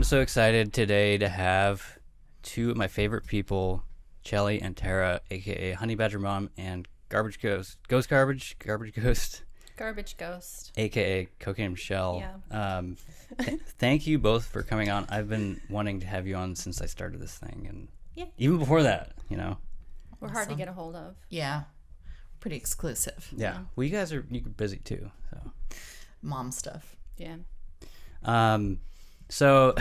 I'm so excited today to have two of my favorite people, Chelly and Tara, aka Honey Badger Mom and Garbage Ghost, Garbage Ghost, aka Cocaine Michelle. Yeah. Thank you both for coming on. I've been wanting to have you on since I started this thing, and even before that, We're hard to get a hold of. Yeah, pretty exclusive. Yeah. Well, you guys are busy too, so mom stuff. Yeah. So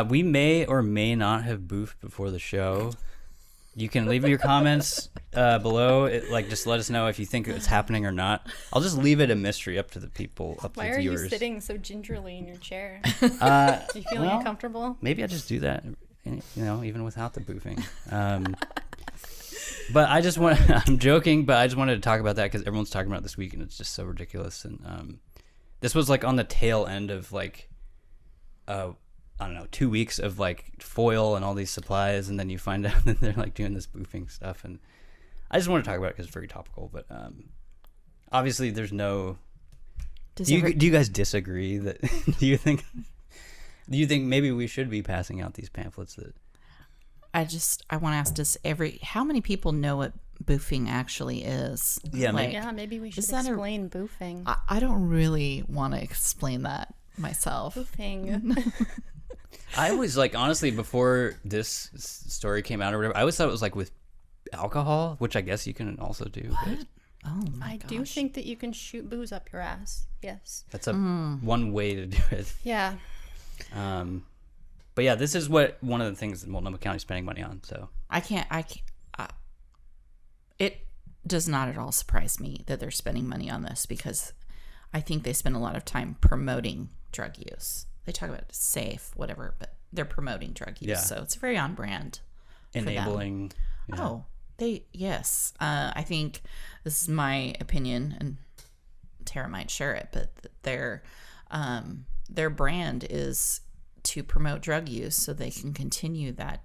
we may or may not have boofed before the show. You can leave your comments below. Just let us know if you think it's happening or not. I'll just leave it a mystery up to the people, up to the viewers. Why are you sitting so gingerly in your chair? Are you feeling uncomfortable? Maybe I just do that, even without the boofing. But I just I'm joking, but I just wanted to talk about that because everyone's talking about it this week and it's just so ridiculous. And this was on the tail end of I don't know, 2 weeks of foil and all these supplies, and then you find out that they're doing this boofing stuff, and I just want to talk about it because it's very topical. But obviously, there's no. Do you guys disagree? That do you think maybe we should be passing out these pamphlets? That I want to ask, how many people know what boofing actually is? Yeah, maybe we should explain boofing. I don't really want to explain that myself. Boofing. I always honestly, before this story came out or whatever, I always thought it was with alcohol, which I guess you can also do. What? Oh my gosh. I do think that you can shoot booze up your ass. Yes. That's one way to do it. Yeah. But yeah, this is one of the things that Multnomah County is spending money on. So it does not at all surprise me that they're spending money on this, because I think they spend a lot of time promoting drug use. They talk about safe, whatever, but they're promoting drug use. Yeah. So it's very on brand. Enabling. Yeah. Yes. I think this is my opinion, and Tara might share it, but their brand is to promote drug use so they can continue that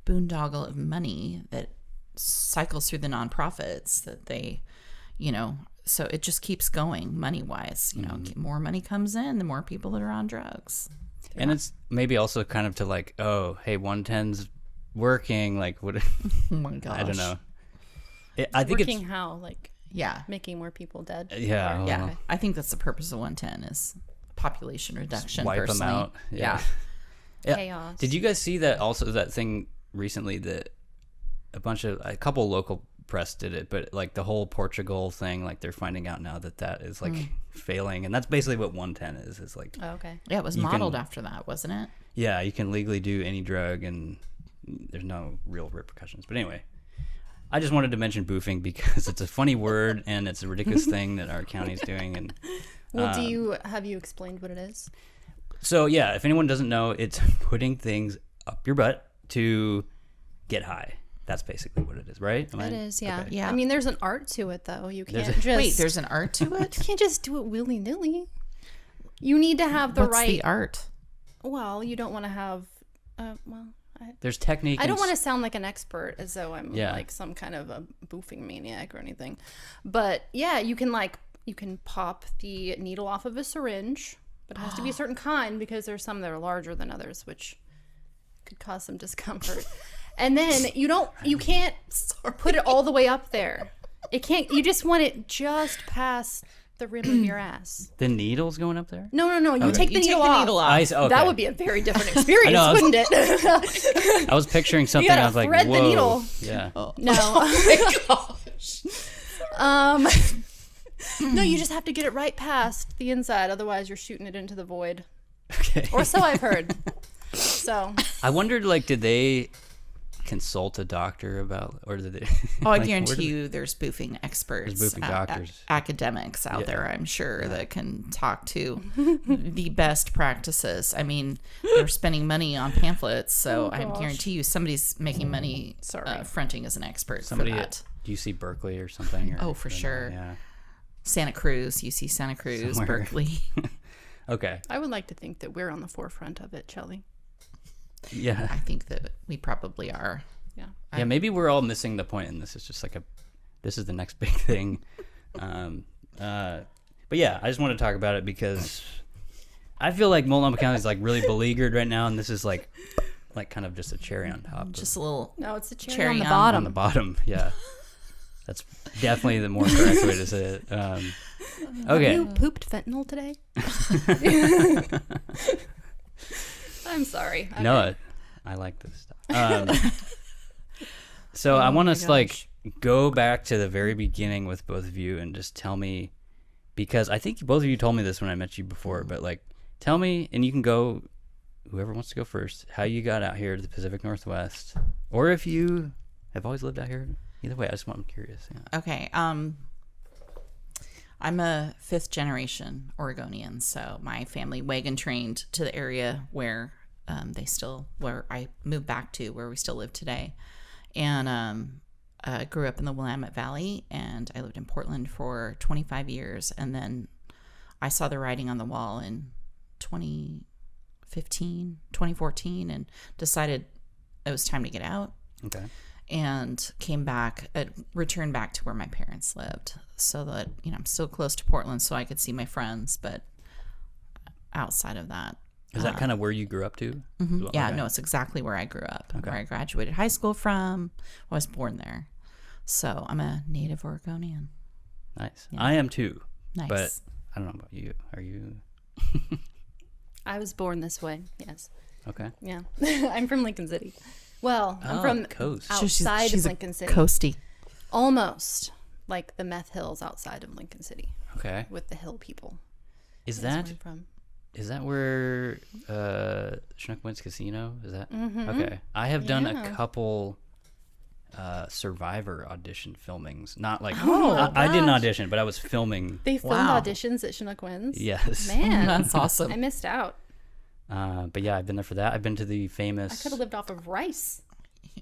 boondoggle of money that cycles through the nonprofits that they, so it just keeps going money-wise. More money comes in, the more people that are on drugs. And it's maybe also kind of to oh, hey, 110's working. What? Oh my gosh. I don't know. I think working how? Yeah. Making more people dead? Yeah. Yeah. I think that's the purpose of 110 is population reduction. Just wipe personally. Them out. Yeah. Chaos. Did you guys see that thing recently that a couple local press did it, but the whole Portugal thing, they're finding out now that is failing, and that's basically what 110 is Oh, okay. Yeah, it was modeled after that, wasn't it? Yeah, you can legally do any drug and there's no real repercussions. But anyway, I just wanted to mention boofing because it's a funny word and it's a ridiculous thing that our county's doing. And well, have you explained what it is? So yeah, if anyone doesn't know, it's putting things up your butt to get high. That's basically what it is, right? It is, yeah. Okay. Yeah. I mean, there's an art to it, though. You can't there's an art to it? You can't just do it willy-nilly. You need to have What's the art? Well, you don't want to have... there's technique. I don't want to sound like an expert as though I'm some kind of a boofing maniac or anything. But yeah, you can pop the needle off of a syringe, but it has to be a certain kind because there's some that are larger than others, which could cause some discomfort. And then you can't put it all the way up there. You just want it just past the rim of your ass. The needle's going up there? No. You take the needle off. Okay. That would be a very different experience, wouldn't it? I was picturing something. You gotta I was like, thread whoa. the needle. Yeah. Oh. No. Oh my gosh. No, you just have to get it right past the inside. Otherwise, you're shooting it into the void. Okay. Or so I've heard. So. I wondered, did they consult a doctor about, or did they? I guarantee you there's boofing experts. There's boofing doctors. Academics out there, I'm sure, that can talk to the best practices. I mean, they're spending money on pamphlets, so I guarantee you somebody's making money fronting as an expert for that. Do you see Berkeley or something? For sure. Yeah. Santa Cruz, UC Santa Cruz, somewhere. Berkeley. Okay. I would like to think that we're on the forefront of it, Chelly. Yeah. I think that we probably are. Yeah. Yeah, maybe we're all missing the point, and this is just this is the next big thing. But yeah, I just want to talk about it because I feel like Multnomah County is like really beleaguered right now, and this is like kind of just a cherry on top. Just a little. No, it's a cherry Cherry on the on bottom. On the bottom, yeah. That's definitely the more correct way to say it. Okay. Have you pooped fentanyl today? I'm sorry. Okay. No, I like this stuff. So I want us to like go back to the very beginning with both of you and just tell me, because I think both of you told me this when I met you before, but like tell me, and you can go, whoever wants to go first, how you got out here to the Pacific Northwest, or if you have always lived out here. Either way, I'm curious. Yeah. Okay. I'm a 5th generation Oregonian, so my family wagon trained to the area where where I moved back to, where we still live today. And I grew up in the Willamette Valley, and I lived in Portland for 25 years. And then I saw the writing on the wall in 2014, and decided it was time to get out. Okay. And returned back to where my parents lived, so that, I'm still close to Portland so I could see my friends, but outside of that. Is that kind of where you grew up to? Mm-hmm. Well? Yeah, Okay. no, it's exactly where I grew up, Okay. where I graduated high school from. I was born there. So I'm a native Oregonian. Nice. Yeah. I am too. Nice. But I don't know about you. Are you? I was born this way. Yes. Okay. Yeah. I'm from Lincoln City. Well, I'm from the coast. outside she's of Lincoln City. Coasty. Almost like the meth hills outside of Lincoln City Okay. with the hill people. Is That's that where I'm from. is that where Chinook Woods Casino? Is that okay? I have done a Yeah. couple Survivor audition filmings. Not like Oh, I didn't gosh. audition, but I was filming. They filmed Wow. auditions at Chinook Winds. Yes. Man, That's awesome. I missed out. But yeah, I've been there for that. I've been to the I famous. could have lived off of rice.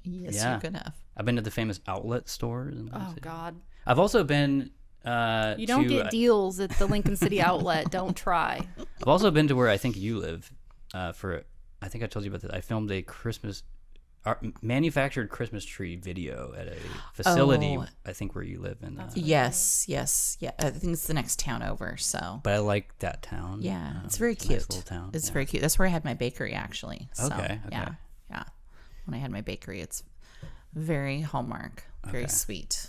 Yes, Yeah. you could have. I've been to the famous outlet stores. In Lincoln Oh City. God. I've also been. You don't get deals at the Lincoln City outlet. Don't try. I've also been to where I think you live. I think I told you about this. I filmed a manufactured Christmas tree video at a facility. Oh. I think where you live in. Yes. Yeah. I think it's the next town over. So But I like that town. yeah, it's very a cute. Nice little town. It's yeah. very cute. That's where I had my bakery, actually. So, Okay. Yeah. When I had my bakery, it's very Hallmark, very Okay. sweet.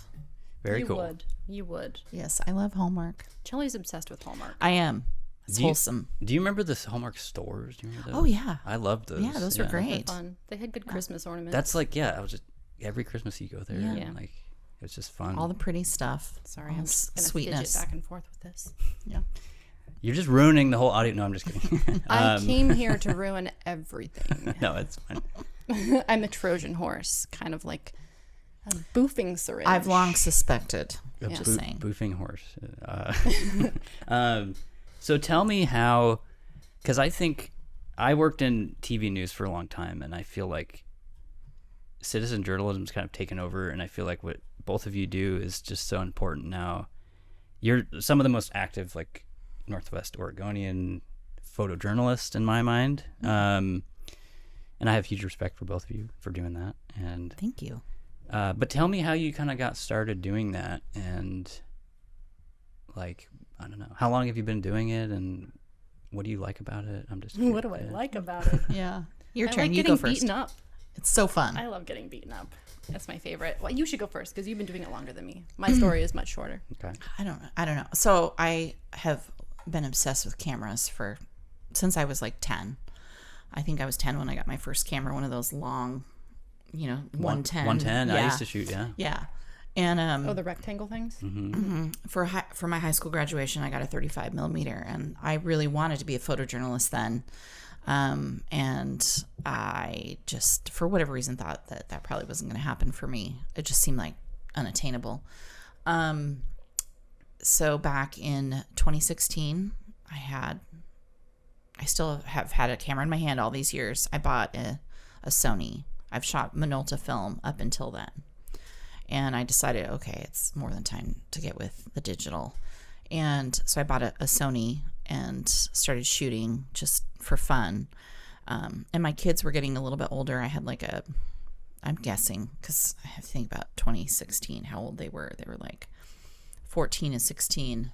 Very you cool. would. You would. Yes, I love Hallmark. Chelly's obsessed with Hallmark. I am. It's Do you- wholesome. Do you remember the Hallmark stores? Do you remember those? Oh yeah. I loved those. Yeah, those were They're great. fun. They had good Christmas ornaments. That's like I was just every Christmas you go there. Yeah. And like it's just fun. All the pretty stuff. Sorry, all I'm the just gonna sweetness. fidget back and forth with this. Yeah. You're just ruining the whole audio. No, I'm just kidding. I came here to ruin everything. No, it's fine. Mm-hmm. I'm a Trojan horse, kind of like a boofing syringe. I've long suspected. A Just saying. boofing horse. So tell me how, because I think I worked in TV news for a long time, and I feel like citizen journalism's kind of taken over, and I feel like what both of you do is just so important now. You're some of the most active, like, Northwest Oregonian photojournalists in my mind. And I have huge respect for both of you for doing that. And Thank you. but tell me how you kind of got started doing that, and like, I don't know, how long have you been doing it, and what do you like about it? I'm just What do I curious. like about it? Yeah. Your I turn. like You getting go first. beaten up. It's so fun. I love getting beaten up. That's my favorite. Well, you should go first because you've been doing it longer than me. My story is much shorter. Okay. I don't know. So I have been obsessed with cameras since I was like 10. I think I was 10 when I got my first camera, one of those long, 110. 110. I Yeah. used to shoot. Yeah. Yeah. And Oh, the rectangle things? for my high school graduation, I got a 35 millimeter, and I really wanted to be a photojournalist then. And I just, for whatever reason, thought that probably wasn't going to happen for me. It just seemed like unattainable. So back in 2016, I still have had a camera in my hand all these years. I bought a Sony. I've shot Minolta film up until then. And I decided, okay, it's more than time to get with the digital. And so I bought a Sony and started shooting just for fun. And my kids were getting a little bit older. I had I'm guessing, because I have to think about 2016, how old they were. They were like 14 and 16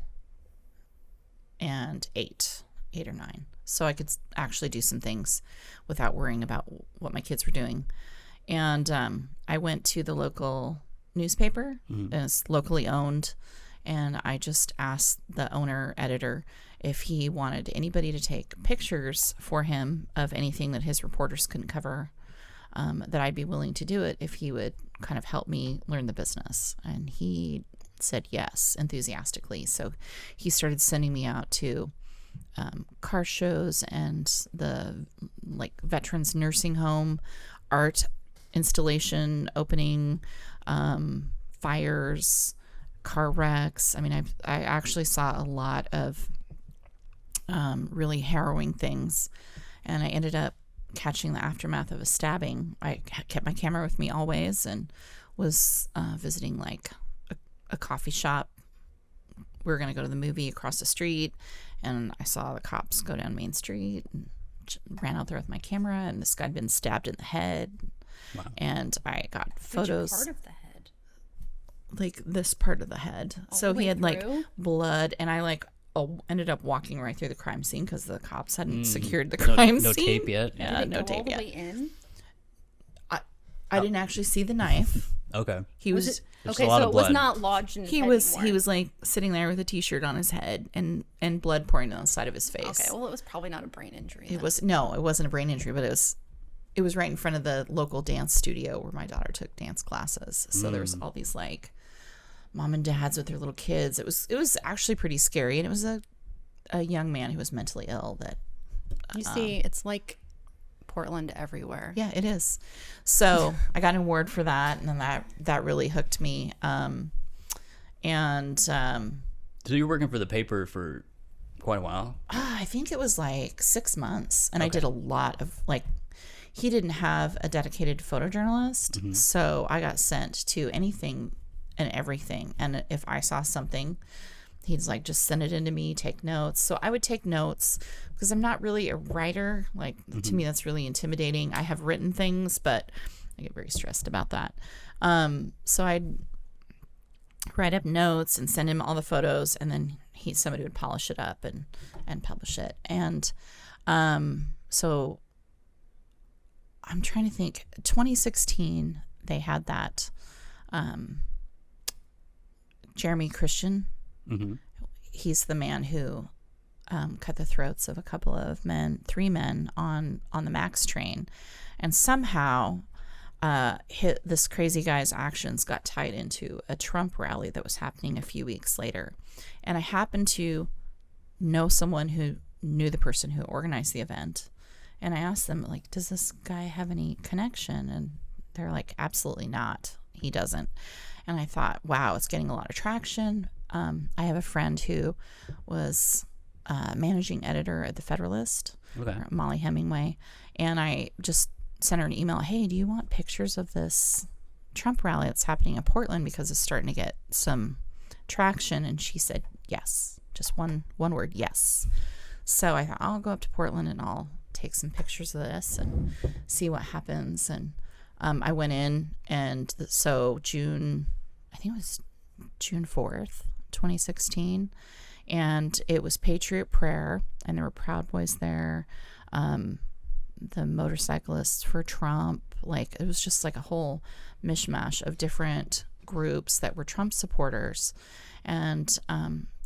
and 8. 8 or 9. So I could actually do some things without worrying about what my kids were doing. And I went to the local newspaper, and it's locally owned, and I just asked the owner editor if he wanted anybody to take pictures for him of anything that his reporters couldn't cover, that I'd be willing to do it if he would kind of help me learn the business. And he said yes enthusiastically. So he started sending me out to car shows and the like veterans nursing home, art installation opening, fires, car wrecks. I mean, I actually saw a lot of really harrowing things, and I ended up catching the aftermath of a stabbing. I kept my camera with me always and was visiting like a coffee shop. We were going to go to the movie across the street, and I saw the cops go down Main Street and ran out there with my camera, and this guy had been stabbed in the head. Wow. And I got photos. Which part of the head? Like this part of the head. All so the way he had through? like blood, and I like ended up walking right through the crime scene because the cops hadn't secured the crime scene. No tape yet. Yeah, Did it no go tape all the yet. way in? I didn't actually see the knife. Okay. He was There's Okay, a lot so of it was blood. not lodged in his head anymore. he was like sitting there with a t-shirt on his head and blood pouring down the side of his face. Okay, well, it was probably not a brain injury. It wasn't a brain injury, but it was right in front of the local dance studio where my daughter took dance classes. So there was all these like mom and dads with their little kids. It was actually pretty scary, and it was a young man who was mentally ill that You see, it's like Portland everywhere. yeah, it is. So I got an award for that, and then that really hooked me. So you were working for the paper for quite a while? I think it was like 6 months, and I did a lot of like. He didn't have a dedicated photojournalist, so I got sent to anything and everything. And if I saw something, he's like, just send it in to me, take notes. So I would take notes because I'm not really a writer. Like, to me, that's really intimidating. I have written things, but I get very stressed about that. So I'd write up notes and send him all the photos, and then somebody would polish it up and publish it. And so I'm trying to think. 2016, they had that Jeremy Christian. Mm-hmm. He's the man who cut the throats of three men on the Max train, and somehow this crazy guy's actions got tied into a Trump rally that was happening a few weeks later. And I happened to know someone who knew the person who organized the event. And I asked them, like, does this guy have any connection? And they're like, absolutely not. He doesn't. And I thought, wow, it's getting a lot of traction. I have a friend who was managing editor at the Federalist, Molly Hemingway. And I just sent her an email, hey, do you want pictures of this Trump rally that's happening in Portland because it's starting to get some traction? And she said, yes. Just one word, yes. So I thought, I'll go up to Portland and I'll take some pictures of this and see what happens. And I went in, and so I think it was June 4th, 2016, and it was Patriot Prayer, and there were Proud Boys there, the motorcyclists for Trump. Like, it was just like a whole mishmash of different groups that were Trump supporters. And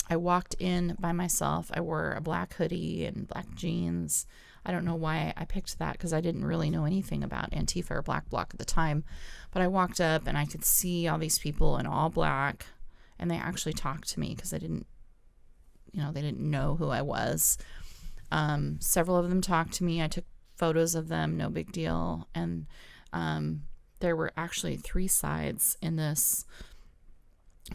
I walked in by myself. I wore a black hoodie and black jeans. I don't know why I picked that, because I didn't really know anything about Antifa or Black Bloc at the time. But I walked up and I could see all these people in all black, and they actually talked to me because they didn't know who I was. Several of them talked to me. I took photos of them, no big deal. And there were actually 3 sides in this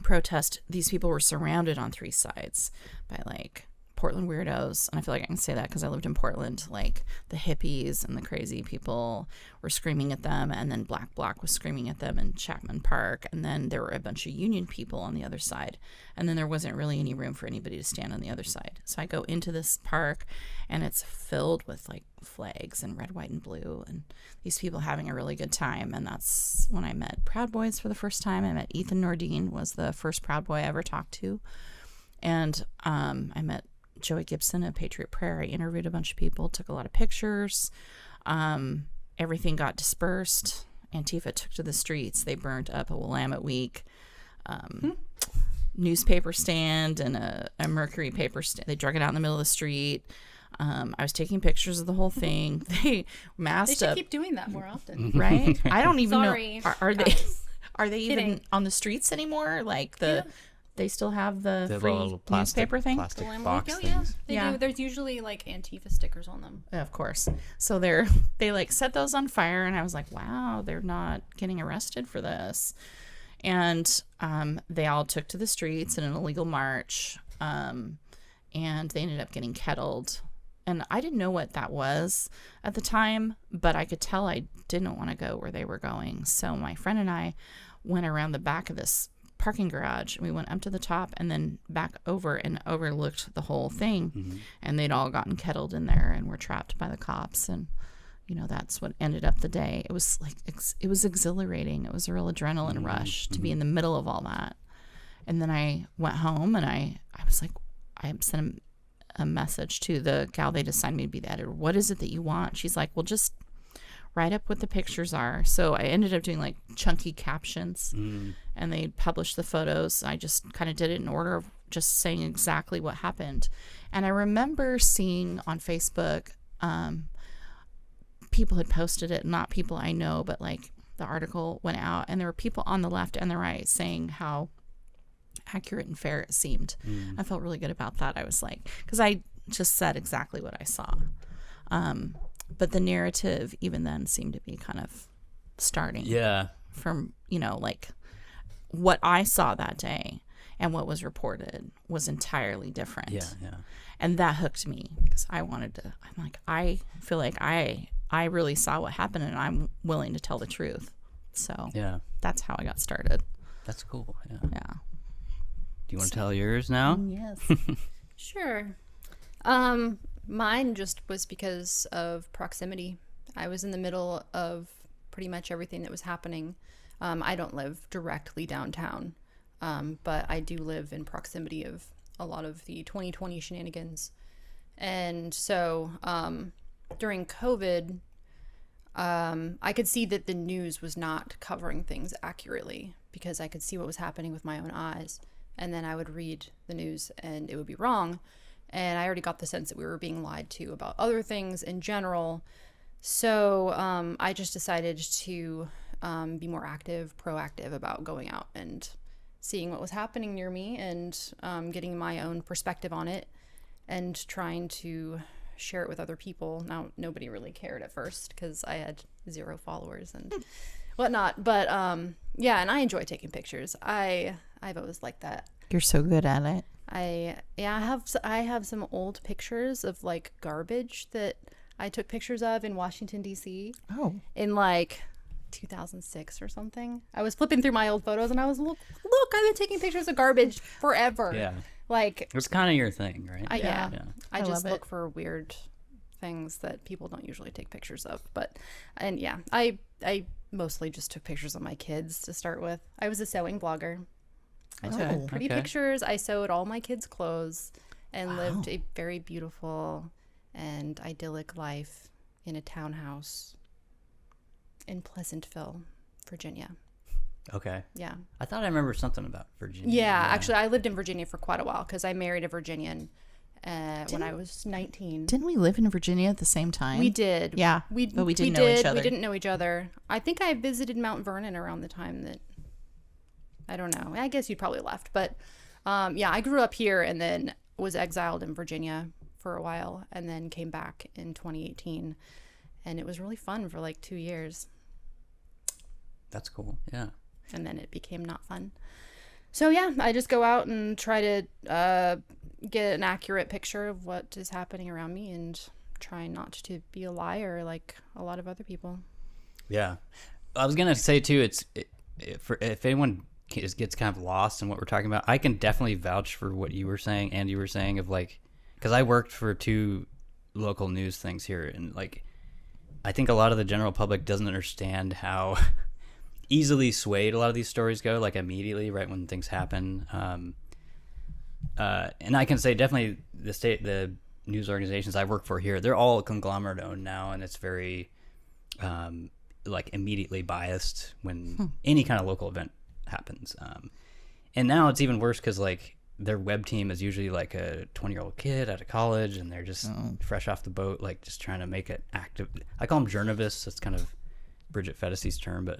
protest. These people were surrounded on 3 sides by like Portland weirdos, and I feel like I can say that because I lived in Portland. Like, the hippies and the crazy people were screaming at them, and then Black Bloc was screaming at them in Chapman Park, and then there were a bunch of Union people on the other side, and then there wasn't really any room for anybody to stand on the other side. So I go into this park, and it's filled with like flags and red, white, and blue, and these people having a really good time. And that's when I met Proud Boys for the first time. I met Ethan Nordine, was the first Proud Boy I ever talked to, and I met Joey Gibson at Patriot Prayer. I interviewed a bunch of people, took a lot of pictures. Everything got dispersed. Antifa took to the streets. They burnt up a Willamette Week newspaper stand and a Mercury paper stand. They drug it out in the middle of the street. I was taking pictures of the whole thing. They masked They should up. keep doing that more often. Right? I don't even Sorry, know. Are they? Are they even Kidding. on the streets anymore? Like they still have the The free little plastic, newspaper thing. plastic Well, I'm box like, oh, yeah, things. they Yeah. do. There's usually like Antifa stickers on them. Of course. So they like set those on fire, and I was like, wow, they're not getting arrested for this. And they all took to the streets in an illegal march, and they ended up getting kettled. And I didn't know what that was at the time, but I could tell I didn't want to go where they were going. So my friend and I went around the back of this parking garage. We went up to the top and then back over and overlooked the whole thing. Mm-hmm. And they'd all gotten kettled in there and were trapped by the cops. And, you know, that's what ended up the day. It was like, it was exhilarating. It was a real adrenaline rush to be in the middle of all that. And then I went home and I was like, I sent a message to the gal they'd assigned me to be the editor. What is it that you want? She's like, well, just write up what the pictures are. So I ended up doing like chunky captions and they published the photos. I just kind of did it in order of just saying exactly what happened. And I remember seeing on Facebook, people had posted it, not people I know, but like the article went out and there were people on the left and the right saying how accurate and fair it seemed. I felt really good about that. I was like, because I just said exactly what I saw. But the narrative even then seemed to be kind of starting. Yeah. From, you know, like what I saw that day and what was reported was entirely different. Yeah, yeah. And that hooked me because I wanted to, I'm like, I feel like I really saw what happened and I'm willing to tell the truth. So Yeah. that's how I got started. That's cool. Yeah. Yeah. Do you want to tell yours now? Yes. Sure. Mine just was because of proximity. I was in the middle of pretty much everything that was happening. I don't live directly downtown, but I do live in proximity of a lot of the 2020 shenanigans. And so during COVID, I could see that the news was not covering things accurately because I could see what was happening with my own eyes. And then I would read the news and it would be wrong. And I already got the sense that we were being lied to about other things in general. So I just decided to be more proactive about going out and seeing what was happening near me and getting my own perspective on it and trying to share it with other people. Now, nobody really cared at first because I had 0 followers and whatnot. But yeah, and I enjoy taking pictures. I've always liked that. You're so good at it. I have some old pictures of like garbage that I took pictures of in Washington D.C. Oh. in like 2006 or something. I was flipping through my old photos and I was look, I've been taking pictures of garbage forever. Yeah. Like It's kind of your thing, right? yeah. I just love it. look for weird things that people don't usually take pictures of. But and yeah, I mostly just took pictures of my kids to start with. I was a sewing blogger. I took pretty pictures. I sewed all my kids' clothes and lived a very beautiful and idyllic life in a townhouse in Pleasantville, Virginia. Okay. Yeah. I thought I remember something about Virginia. Yeah, actually, I lived in Virginia for quite a while because I married a Virginian when I was 19. Didn't we live in Virginia at the same time? We did. Yeah, but we didn't know each other. We didn't know each other. I think I visited Mount Vernon around the time that, I don't know. I guess you'd probably left. But yeah, I grew up here and then was exiled in Virginia for a while and then came back in 2018. And it was really fun for like 2 years. That's cool. Yeah. And then it became not fun. So yeah, I just go out and try to get an accurate picture of what is happening around me and try not to be a liar like a lot of other people. Yeah. I was going to say too, if anyone gets kind of lost in what we're talking about, I can definitely vouch for what you were saying and you were saying of like, because I worked for 2 local news things here and like, I think a lot of the general public doesn't understand how easily swayed a lot of these stories go, like immediately right when things happen. and I can say definitely the news organizations I work for here, they're all conglomerate owned now, and it's very like immediately biased when any kind of local event happens. And now it's even worse because like their web team is usually like a 20-year-old kid out of college, and they're just fresh off the boat, like just trying to make it active. I call them journalists. That's kind of Bridget Fettesy's term, but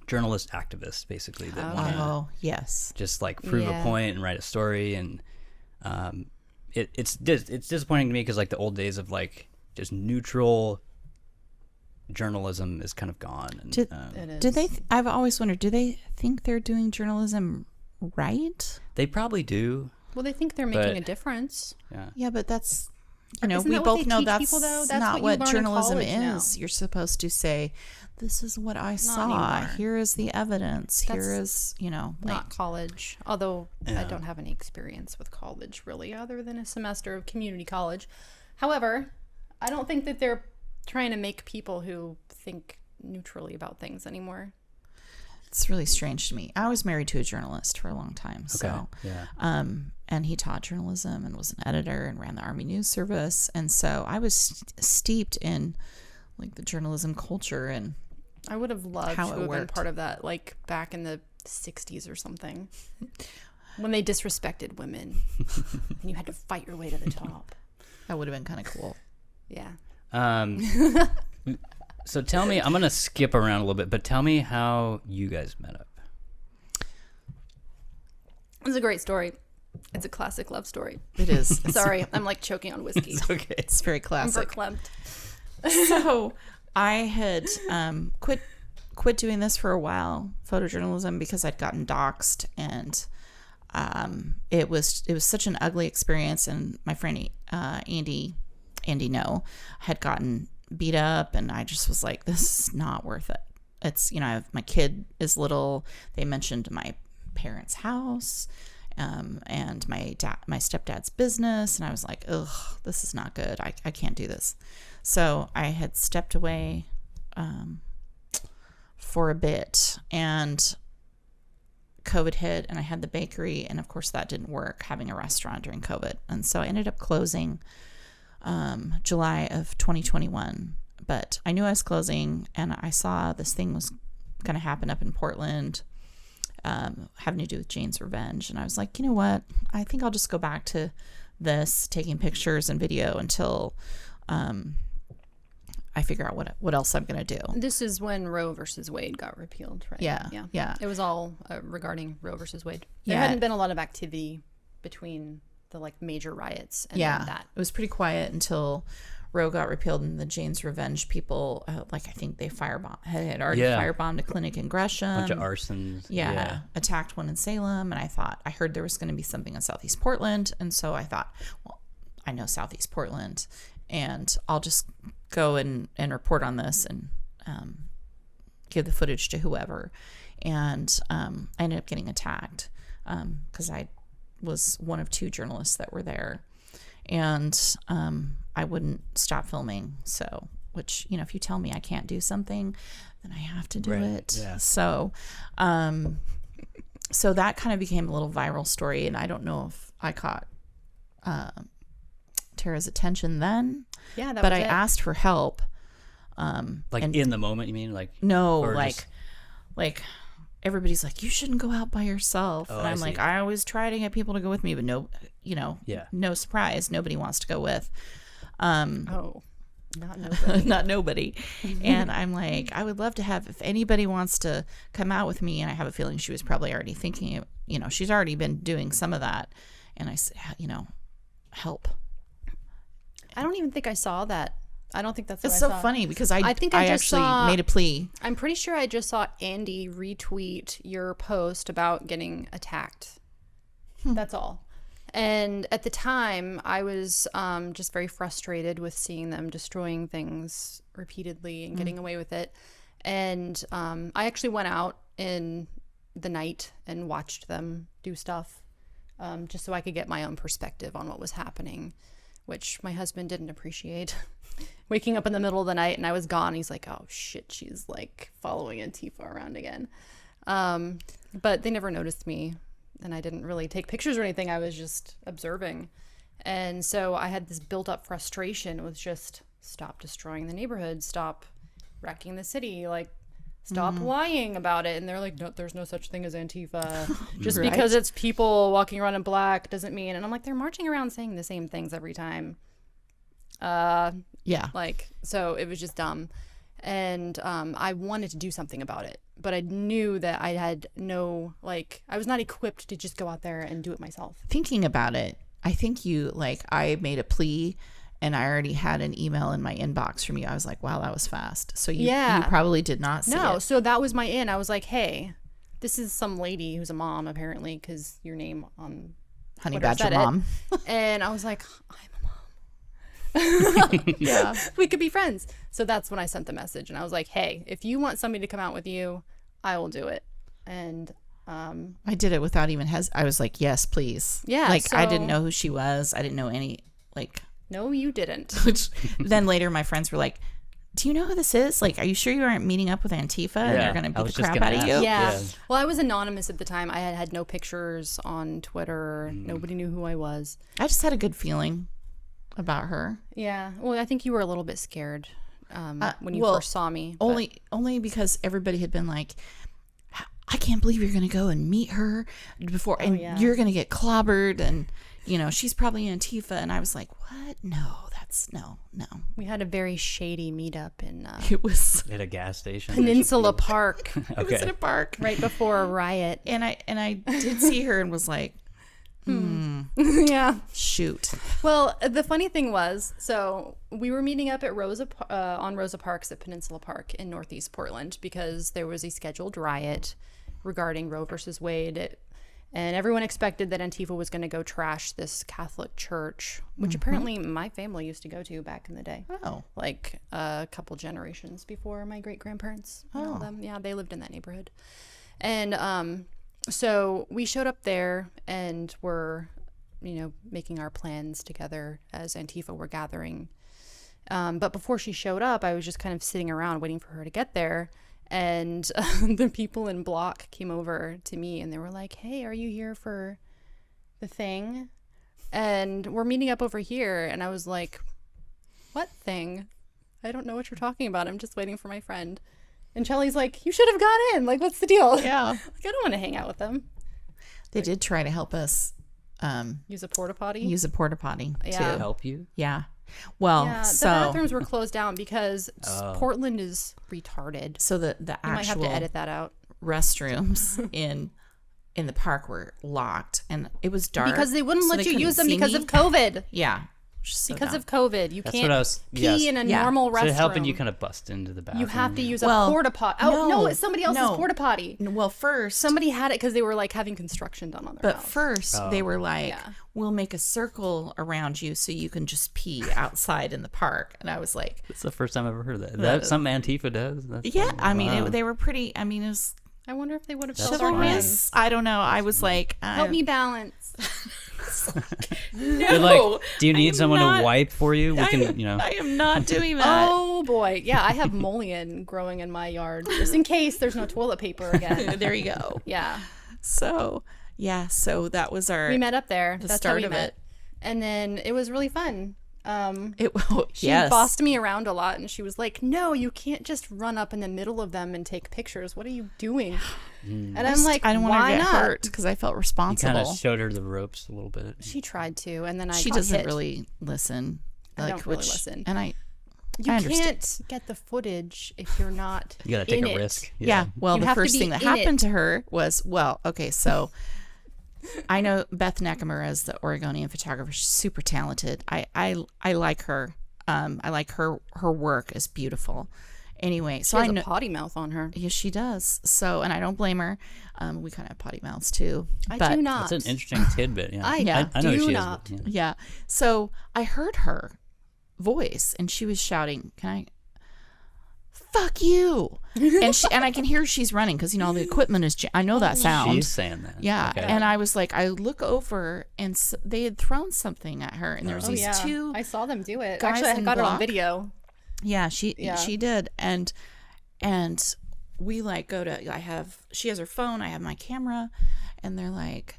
journalist activists, basically, that want to just like prove a point and write a story. And it's disappointing to me because like the old days of like just neutral journalism is kind of gone. And, do they? I've always wondered, do they think they're doing journalism right? They probably do. Well, they think they're making a difference. Yeah, but that's, Isn't we that both what they know teach that's, people, though? That's not what what you learn in journalism college is. now. You're supposed to say, this is what I saw. anymore. Here is the evidence. Here is, Not college, although I don't have any experience with college really, other than a semester of community college. However, I don't think that they're trying to make people who think neutrally about things anymore. It's really strange to me. I was married to a journalist for a long time. So, and he taught journalism and was an editor and ran the Army News Service. And so I was steeped in like the journalism culture, and I would have loved to have been part of that, like back in the 60s or something, when they disrespected women and you had to fight your way to the top. That would have been kind of cool. Yeah. So tell me, I'm going to skip around a little bit, but tell me how you guys met up. It's a great story. It's a classic love story. It is. Sorry, I'm like choking on whiskey. It's okay. It's very classic. I'm verklempt. So I had quit doing this for a while, photojournalism, because I'd gotten doxxed, and it was such an ugly experience. And my friend Andy had gotten beat up, and I just was like, this is not worth it. It's, my kid is little. They mentioned my parents' house, and my stepdad's business, and I was like, ugh, this is not good. I can't do this. So I had stepped away for a bit, and COVID hit, and I had the bakery, and of course that didn't work, having a restaurant during COVID. And so I ended up closing July of 2021, but I knew I was closing, and I saw this thing was going to happen up in Portland, having to do with Jane's Revenge. And I was like, you know what? I think I'll just go back to this, taking pictures and video until I figure out what else I'm going to do. This is when Roe versus Wade got repealed, right? Yeah. It was all regarding Roe versus Wade. There Yeah. hadn't been a lot of activity between the like major riots and then that. It was pretty quiet until Roe got repealed, and the Jane's Revenge people, I think they had already firebombed a clinic in Gresham. Bunch of arsons. Yeah, attacked one in Salem, and I heard there was going to be something in Southeast Portland, and so I thought, well, I know Southeast Portland, and I'll just go and report on this and give the footage to whoever. And I ended up getting attacked because I was one of 2 journalists that were there, and I wouldn't stop filming. So, which, if you tell me I can't do something, then I have to do it. Yeah. So, so that kind of became a little viral story, and I don't know if I caught Tara's attention then. Yeah, but I asked for help. Like in the moment, you mean? Like no, like everybody's like, you shouldn't go out by yourself. And I'm like, I always try to get people to go with me, but no, no surprise, nobody wants to go with. Not nobody. Not nobody. And I'm like, I would love to have, if anybody wants to come out with me, and I have a feeling she was probably already thinking, she's already been doing some of that. And I said, help. I don't even think I saw that. I don't think that's what it's I so saw. funny because I think I just actually made a plea. I'm pretty sure I just saw Andy retweet your post about getting attacked. That's all. And at the time, I was just very frustrated with seeing them destroying things repeatedly and getting away with it. And I actually went out in the night and watched them do stuff just so I could get my own perspective on what was happening, which my husband didn't appreciate. Waking up in the middle of the night and I was gone. He's like, oh shit, she's like following Antifa around again. But they never noticed me and I didn't really take pictures or anything. I was just observing. And so I had this built up frustration with just stop destroying the neighborhood, stop wrecking the city, like stop lying about it. And they're like, no, there's no such thing as Antifa. Just Right. because it's people walking around in black doesn't mean. And I'm like, they're marching around saying the same things every time. Yeah. Like, so it was just dumb. And I wanted to do something about it, but I knew that I had no, like, I was not equipped to just go out there and do it myself. Thinking about it, I think you, like, I made a plea and I already had an email in my inbox from you. I was like, wow, that was fast. So you probably did not see No, it. so that was my in. I was like, hey, this is some lady who's a mom, apparently, because your name on Honey Twitter Badger said it. Mom. And I was like, I'm a mom. Yeah, we could be friends. So that's when I sent the message. And I was like, hey, if you want somebody to come out with you, I will do it. And I did it without even I was like, yes, please. Yeah, Like, I didn't so- know who she was. I didn't know any, like, no, you didn't. which then later my friends were like, do you know who this is? Like, are you sure you aren't meeting up with Antifa and they're going to I beat was the just crap gonna out of ask. you? Yeah. Well, I was anonymous at the time. I had no pictures on Twitter. Nobody knew who I was. I just had a good feeling about her. Yeah. Well, I think you were a little bit scared when you well, first saw me. but- Only because everybody had been like, I can't believe you're going to go and meet her before, and yeah. you're going to get clobbered, and, you know, she's probably Antifa. And I was like, what? No, that's no. We had a very shady meetup in It was, At a gas station. Peninsula Park it was in a park. right before a riot. And I did see her and was like, Yeah. shoot. Well, the funny thing was, so we were meeting up at on Rosa Parks at Peninsula Park in Northeast Portland because there was a scheduled riot regarding Roe versus Wade. And everyone expected that Antifa was going to go trash this Catholic church, which apparently my family used to go to back in the day. Oh. Like a couple generations before my great-grandparents. And all them. Yeah, they lived in that neighborhood. And so we showed up there and were, making our plans together as Antifa were gathering. But before she showed up, I was just kind of sitting around waiting for her to get there. And the people in block came over to me and they were like, hey, are you here for the thing? And we're meeting up over here. And I was like, what thing? I don't know what you're talking about. I'm just waiting for my friend. And Chelly's like, you should have gone in. Like, what's the deal? Yeah. Like, I don't want to hang out with them. They did try to help us Use a porta potty. use a porta potty Yeah. too. Help you? Yeah. Well, Yeah, the so bathrooms were closed down because Portland is retarded. so the You might have actual to edit that out. restrooms in the park were locked, and it was dark Because they wouldn't so let they you couldn't use them see because me. of COVID. Yeah, so Because dumb. of COVID. You That's can't what I was. pee Yes. in a Yeah. normal restroom. So helping you kind of bust into the bathroom. You have to use a Well, porta potty. Oh, no, it's somebody else's no. porta potty. Well, first, Somebody had it because they were like having construction done on their but house. first they were like, Yeah. "We'll make a circle around you so you can just pee outside in the park." And I was like, It's the first time I've ever heard that. That's something Antifa does. That's "Yeah." I mean, wow. they were pretty. I mean, it was I wonder if they would have That's felt our fine. hands. chivalrous. I don't know. I was like, Help me balance. No, They're like, do you I need am someone not- to wipe for you? We I can, am- I am not doing that. Oh boy. Yeah, I have mullein growing in my yard just in case there's no toilet paper again. There you go. Yeah. So yeah, so that was our. We met up there. The That's start how we of met. it. And then it was really fun. She yes. bossed me around a lot and she was like, no, you can't just run up in the middle of them and take pictures. What are you doing? And I'm like, I don't want why to get not? hurt because I felt You responsible. kind of showed her the ropes a little bit. She tried to, and then She got doesn't hit. really listen. I don't really listen. And I You understand. can't get the footage if you're not. You got to take in a it. risk. Yeah. Well, You the have to first be thing that in happened it. to her was, okay, so I know Beth Nakamura is the Oregonian photographer. She's super talented. I like her. I like her work is beautiful. Anyway, so She has I know a potty mouth on her. yes, she does. So, and I don't blame her. We kind of have potty mouths too. I but do not. That's an interesting tidbit. Yeah. I Yeah. I know do who she not. is. But, Yeah. So I heard her voice and she was shouting, "Can I fuck you?" and I can hear she's running because all the equipment is I know that sound. She's saying that. Yeah. Okay. And I was like, I look over and they had thrown something at her and there was Oh these yeah, two I saw them do it. guys Actually, I in got it on block. video. Yeah, she did. And we like go to she has her phone, I have my camera, and they're like,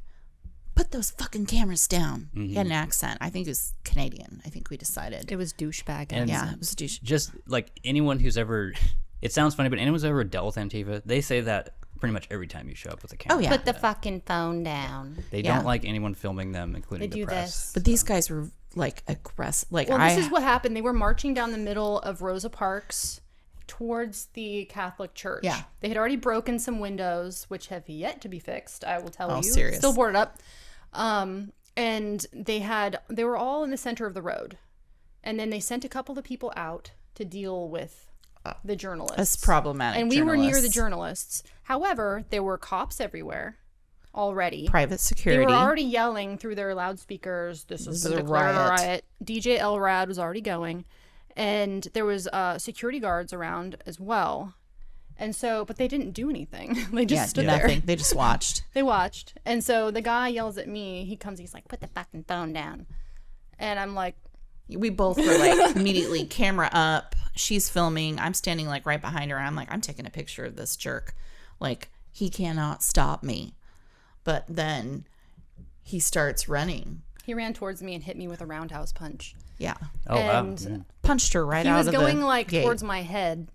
put those fucking cameras down. He had an accent. I think he was Canadian. I think we decided. It was douchebag. And Yeah, it was douche. just like anyone who's ever, it sounds funny, but anyone's ever dealt with Antifa, they say that pretty much every time you show up with a camera. Oh, yeah. Put the fucking phone down. They don't like anyone filming them, including They the do press. this. But these guys were like aggressive. Like Well, this is what happened. They were marching down the middle of Rosa Parks towards the Catholic Church. Yeah. They had already broken some windows, which have yet to be fixed, I will tell you. Serious. Still boarded up. And they were all in the center of the road. And then they sent a couple of people out to deal with the journalists. That's problematic. And we were near the journalists. However, there were cops everywhere already. Private security. They were already yelling through their loudspeakers, this is a riot. DJ Elrad was already going. And there was security guards around as well. And so, but they didn't do anything. They just stood there. They just watched. They watched. And so the guy yells at me. He comes, he's like, put the fucking phone down. And I'm like. We both were like immediately camera up. She's filming. I'm standing like right behind her. And I'm like, I'm taking a picture of this jerk. Like, he cannot stop me. But then he starts running. He ran towards me and hit me with a roundhouse punch. Yeah. Oh, and wow. Punched her right out of the He was going like gate. towards my head,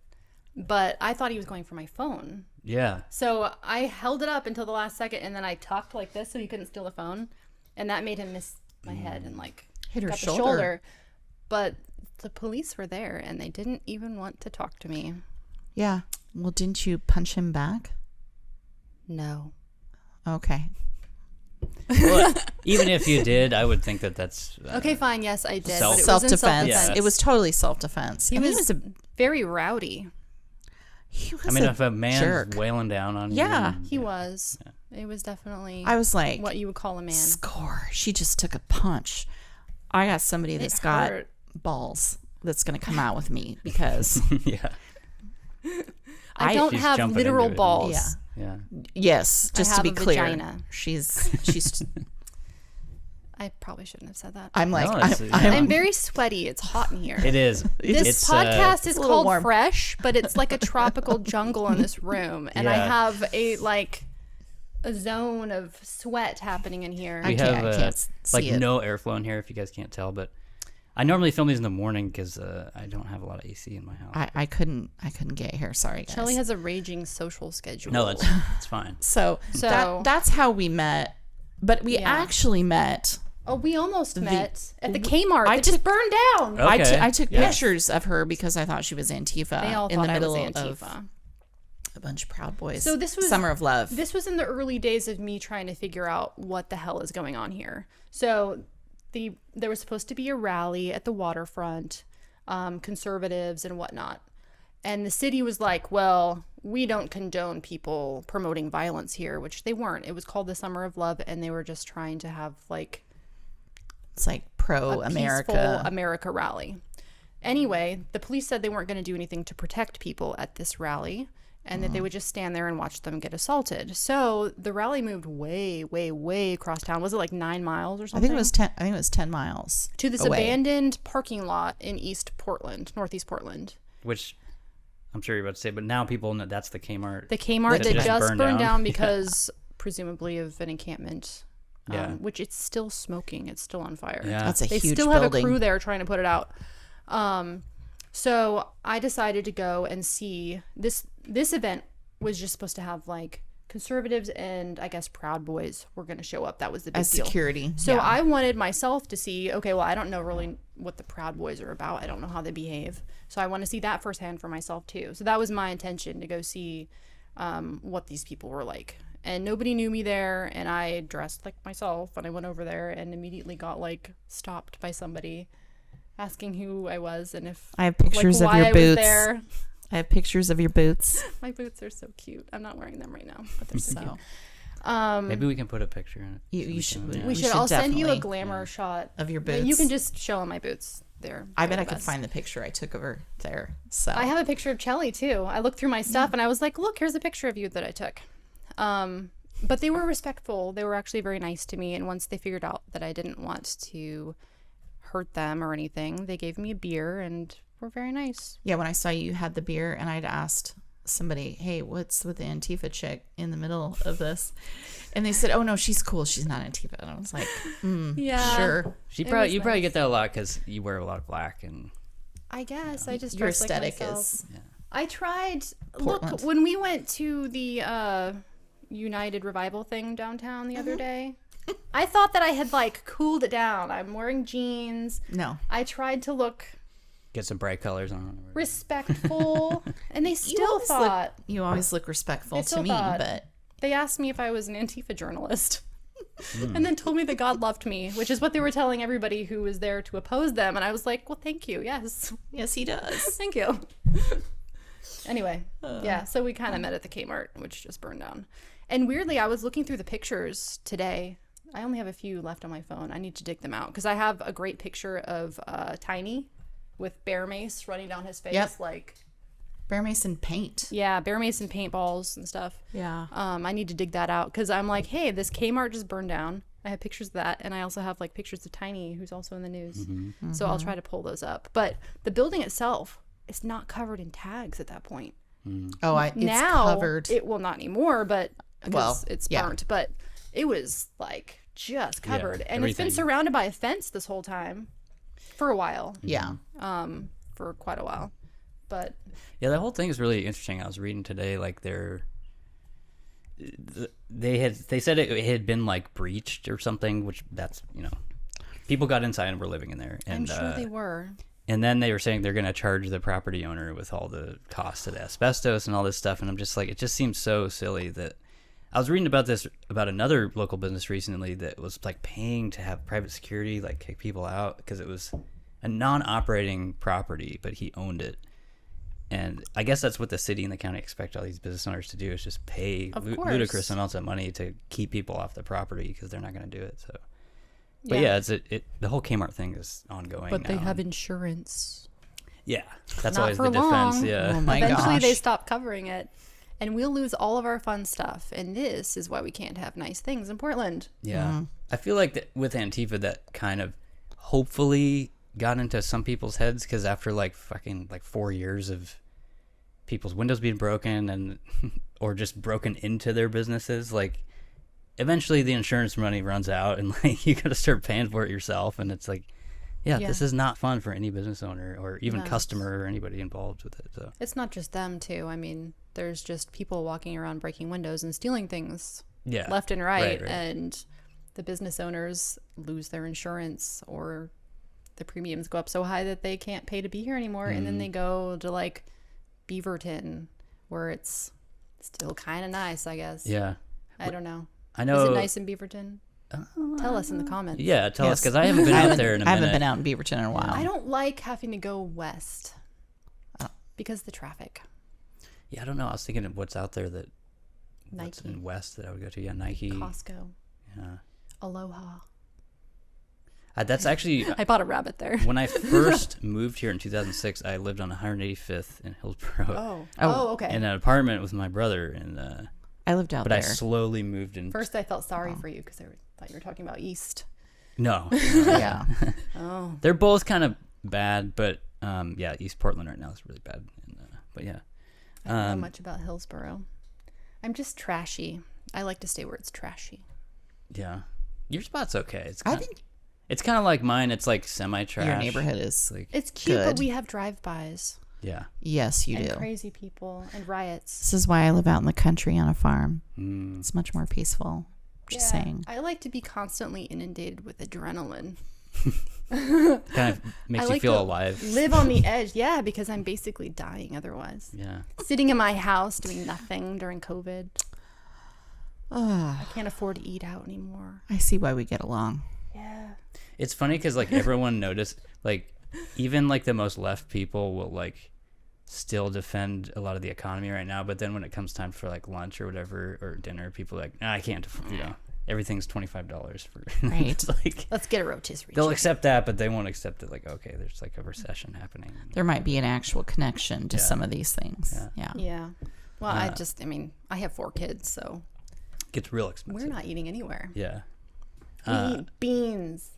but I thought he was going for my phone. Yeah. So I held it up until the last second, and then I tucked like this so he couldn't steal the phone, and that made him miss my head and like Hit her got shoulder. the shoulder. But the police were there, and they didn't even want to talk to me. Yeah. Well, didn't you punch him back? No. Okay. Well, even if you did, I would think that that's Okay, fine. Yes, I did. Self- But it was in Self-defense. self-defense. It was totally self-defense. He I mean, was very rowdy. he was I mean, a if a man's jerk. wailing down on Yeah. you, He was. It was definitely I was like, what you would call a man. score. She just took a punch. I got somebody that's got hurt. balls that's going to come out with me because yeah, I don't She's have jumping literal into it. balls. Yeah. yeah. yes, just to have be a clear, vagina. she's. I probably shouldn't have said that. I'm like, No, it's- I'm very sweaty. It's hot in here. It is. This It's, podcast is a little called warm. Fresh, but it's like a tropical jungle in this room, and I Yeah. have a zone of sweat happening in here. we can't- have I can't see like it. no airflow in here. If you guys can't tell, but I normally film these in the morning because I don't have a lot of AC in my house. I couldn't get here. Sorry, guys. Chelly has a raging social schedule. No, it's fine. So So- that's how we met, but we Yeah. actually met. Oh, we almost met at the Kmart. I It just burned down. Oh. Okay. I took Yes. pictures of her because I thought she was Antifa They all in thought the I was middle of Antifa. a bunch of Proud Boys. So this was Summer of Love. This was in the early days of me trying to figure out what the hell is going on here. So there was supposed to be a rally at the waterfront, conservatives and whatnot. And the city was like, well, we don't condone people promoting violence here, which they weren't. It was called the Summer of Love, and they were just trying to have like It's like a pro-America. peaceful America rally. Anyway, the police said they weren't going to do anything to protect people at this rally, and that they would just stand there and watch them get assaulted. So the rally moved way, way, way across town. Was it like 9 miles or I something? think it was 10 miles. to this away. abandoned parking lot in Northeast Portland. Which I'm sure you're about to say, but now people know that's the Kmart. The Kmart that just just burned burned down. down because presumably of an encampment. Yeah. Which it's still smoking. It's still on fire. Yeah. That's a They huge still building. have a crew there trying to put it out. So I decided to go and see this event was just supposed to have like conservatives and I guess Proud Boys were going to show up. That was the big as deal. security. So yeah. I wanted myself to see, okay, well, I don't know really what the Proud Boys are about. I don't know how they behave. So I want to see that firsthand for myself too. So that was my intention, to go see what these people were like. And nobody knew me there, and I dressed like myself, and I went over there and immediately got like stopped by somebody asking who I was and if I have pictures like, of why your I was boots. there. I have pictures of your boots. My boots are so cute. I'm not wearing them right now, but they're so So cute. Maybe we can put a picture in it. you should. Yeah. We should. should I'll send you a definitely- glamour shot of your But boots. You can just show on my boots. I bet they're I could best. find the picture I took of her there. So I have a picture of Chelly too. I looked through my stuff and I was like, look, here's a picture of you that I took. But they were respectful. They were actually very nice to me. And once they figured out that I didn't want to hurt them or anything, they gave me a beer and were very nice. Yeah, when I saw you had the beer and I'd asked somebody, hey, what's with the Antifa chick in the middle of this? And they said, oh no, she's cool. She's not Antifa. And I was like, yeah, sure. You probably get that a lot because you wear a lot of black, and I guess I just your dress aesthetic like myself. is. yeah. I tried. Portland. Look, when we went to the United Revival thing downtown the other day, I thought that I had like cooled it down. I'm wearing jeans. No. I tried to look Get some bright colors on. respectful, and they still thought. You always look respectful They to still me, thought- but They asked me if I was an Antifa journalist. And then told me that God loved me, which is what they were telling everybody who was there to oppose them. And I was like, well, thank you. Yes. yes, he does. Thank you. Anyway, yeah, so we kind of met at the Kmart, which just burned down. And weirdly, I was looking through the pictures today. I only have a few left on my phone. I need to dig them out because I have a great picture of Tiny with bear mace running down his face. Yep. Like, Bear Mason paint. yeah, bear mace and paintballs and stuff. Yeah. I need to dig that out because I'm like, hey, this Kmart just burned down. I have pictures of that, and I also have like pictures of Tiny, who's also in the news. So I'll try to pull those up. But the building itself is not covered in tags at that point. Oh, it's Now covered. it will not anymore, but because Well, it's yeah. burnt. But it was like just covered, and it's been everything. surrounded by a fence this whole time for a while. yeah. For quite a while. But Yeah, that whole thing is really interesting. I was reading today, like they said it had been like breached or something, which that's people got inside and were living in there, and I'm sure they were. and then they were saying they're going to charge the property owner with all the costs of the asbestos and all this stuff, and I'm just like, it just seems so silly that I was reading about this about another local business recently that was like paying to have private security like kick people out because it was a non-operating property, but he owned it. And I guess that's what the city and the county expect all these business owners to do is just pay Of course. ludicrous amounts of money to keep people off the property because they're not going to do it. So, but yeah, the whole Kmart thing is ongoing. But they now. have insurance. Yeah, that's Not always for the defense. long. Yeah, Oh my Eventually, gosh. they stop covering it, and we'll lose all of our fun stuff. And this is why we can't have nice things in Portland. yeah. I feel like that with Antifa, that kind of hopefully got into some people's heads because after like 4 years of people's windows being broken and or just broken into their businesses, like eventually the insurance money runs out and like you gotta start paying for it yourself, and it's like Yeah. this is not fun for any business owner or even No. customer or anybody involved with it. So It's not just them, too. I mean, there's just people walking around breaking windows and stealing things yeah, left and right. Right. And the business owners lose their insurance, or the premiums go up so high that they can't pay to be here anymore. And then they go to like Beaverton, where it's still kind of nice, I guess. yeah. I don't know. I know. Is it nice in Beaverton? Tell us in the comments. Yeah, tell us Yes. because I haven't been out there in a I minute. haven't been out in Beaverton in a while. I don't like having to go west because of the traffic. Yeah, I don't know. I was thinking of what's out there that what's Nike, in West that I would go to. Yeah, Nike. Costco, Yeah. Aloha. That's actually I bought a rabbit there. when I first moved here in 2006. I lived on 185th in Hillsborough Oh, okay. in an apartment with my brother, and I lived out but there. I slowly moved in. First, I felt sorry for you because I thought you were talking about East. No, yeah. Oh, they're both kind of bad, but yeah, East Portland right now is really bad. And, but yeah, I don't know much about Hillsborough. I'm just trashy. I like to stay where it's trashy. yeah, your spot's okay. It's I kind think it's kind of like mine. It's like semi-trash. your neighborhood is. Like It's cute, Good. but we have drive-bys yeah, Yes, you and do. crazy people and riots. This is why I live out in the country on a farm. Mm. It's much more peaceful. Just saying. I like to be constantly inundated with adrenaline. kind of makes I you like feel to alive. Live on the edge. Yeah, because I'm basically dying otherwise. Yeah. Sitting in my house doing nothing during COVID. Ah, I can't afford to eat out anymore. I see why we get along. Yeah. It's funny because like everyone noticed, like even like the most left people will like still defend a lot of the economy right now, but then when it comes time for like lunch or whatever or dinner, people are like, nah, I can't, everything's $25 for Right. It's like Let's get a rotisserie. they'll chicken. accept that, but they won't accept it. Like, okay, there's like a recession happening. There might be an actual connection to Yeah. some of these things. Yeah. Yeah. Yeah. Well, I mean, I have 4 kids, so It gets real expensive. we're not eating anywhere. Yeah. We eat beans.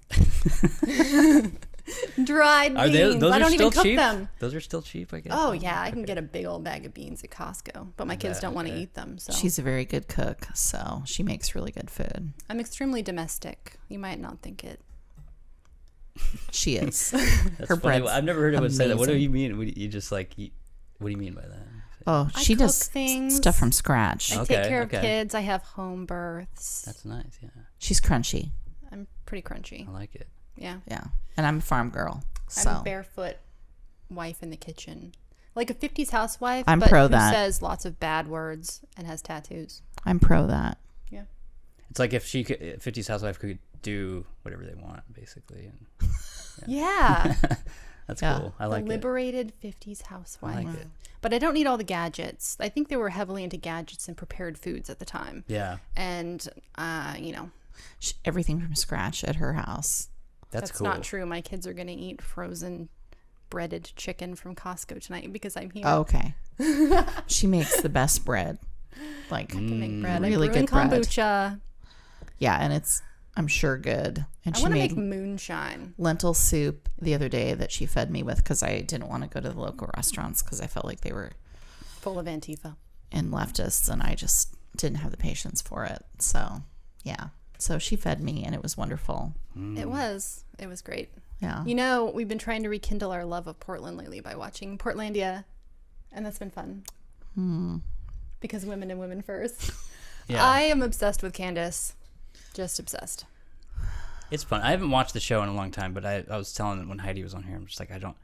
Dried Are beans. those I are don't still even cook cheap? them. Those are still cheap, I guess. Oh yeah, I can get a big old bag of beans at Costco, but my kids don't want to eat them. So She's a very good cook, so she makes really good food. I'm extremely domestic. You might not think it. She is. That's Her funny. bread's I've never heard anyone say that. What do amazing. you mean? You just like, what do you mean by that? Oh, I she cook does things. stuff from scratch. I Okay, take care of okay. kids. I have home births. That's nice. Yeah, She's crunchy. I'm pretty crunchy. I like it. Yeah. Yeah. And I'm a farm girl. So I'm a barefoot wife in the kitchen. Like a 50s housewife, I'm but pro who that. says lots of bad words and has tattoos. I'm pro that. Yeah. It's like if 50s housewife could do whatever they want, basically. And Yeah. that's Yeah. cool. I like the it. liberated 50s housewife. I like it. But I don't need all the gadgets. I think they were heavily into gadgets and prepared foods at the time. Yeah, And, you know, Everything from scratch at her house. that's cool. not true. My kids are going to eat frozen breaded chicken from Costco tonight because I'm here. Oh, okay. She makes the best bread. Like, I can make bread. really I'm brewing good bread. kombucha. yeah, and it's, I'm sure, good. And I she want to made make moonshine. lentil soup the other day that she fed me with because I didn't want to go to the local restaurants because I felt like they were Full of Antifa. in leftists and I just didn't have the patience for it. So, yeah. So she fed me and it was wonderful. It was great. Yeah. You know, we've been trying to rekindle our love of Portland lately by watching Portlandia, and that's been fun. Because women and women first. Yeah, I am obsessed with Candace. Just obsessed. it's fun. I haven't watched the show in a long time, but I was telling them when Heidi was on here, I'm just like, I don't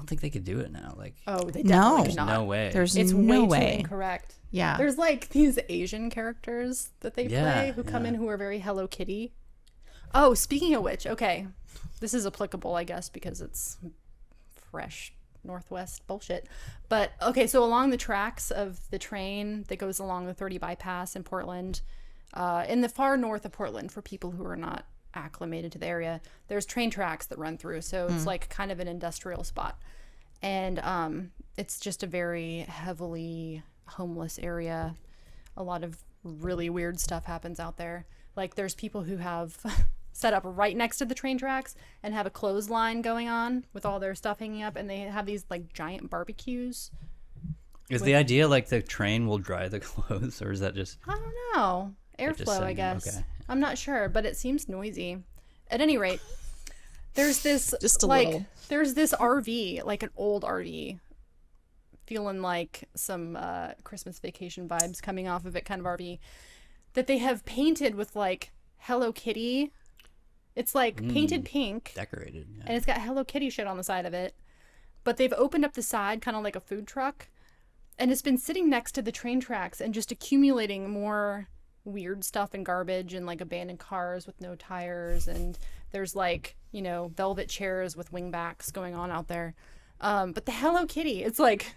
think they could do it now. Like, Oh, they No. definitely there's could not. no way. There's It's no way way. too incorrect. Yeah. There's like these Asian characters that they Yeah, play who come yeah. in who are very Hello Kitty. Oh, speaking of which, okay. This is applicable, I guess, because it's fresh Northwest bullshit. But okay, so along the tracks of the train that goes along the 30 bypass in Portland, in the far north of Portland, for people who are not acclimated to the area, there's train tracks that run through. So it's like kind of an industrial spot. And it's just a very heavily homeless area. A lot of really weird stuff happens out there. Like there's people who have set up right next to the train tracks and have a clothesline going on with all their stuff hanging up, and they have these like giant barbecues. is the idea like the train will dry the clothes, or is that just? I don't know. just Airflow, I setting them, guess. okay. I'm not sure, but it seems noisy. At any rate, there's this Just a like little. there's this RV, like an old RV, feeling like some Christmas vacation vibes coming off of it, kind of RV, that they have painted with like Hello Kitty. It's like painted pink, Decorated. Yeah. and it's got Hello Kitty shit on the side of it. But they've opened up the side, kind of like a food truck, and it's been sitting next to the train tracks and just accumulating more weird stuff and garbage and like abandoned cars with no tires, and there's like, you know, velvet chairs with wingbacks going on out there. But the Hello Kitty, it's like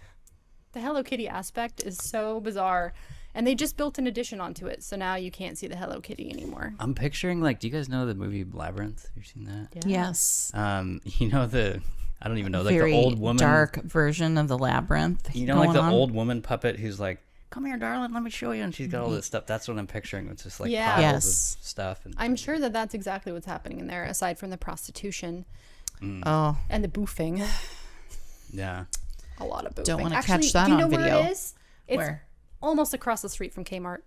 the Hello Kitty aspect is so bizarre. And they just built an addition onto it, so now you can't see the Hello Kitty anymore. I'm picturing like, do you guys know the movie Labyrinth? Have you seen that? Yes. You know I don't even know, like Very the old woman. dark version of the labyrinth. You know, like going the on. old woman puppet who's like, "Come here, darling, let me show you," and she's got all this stuff. That's what I'm picturing. It's just like Yeah. piles Yes. of stuff. And I'm sure that that's exactly what's happening in there, aside from the prostitution Oh, and the boofing. yeah, A lot of boofing. Don't wanna Actually, catch that do you know on where video. it is? It's where? almost across the street from Kmart.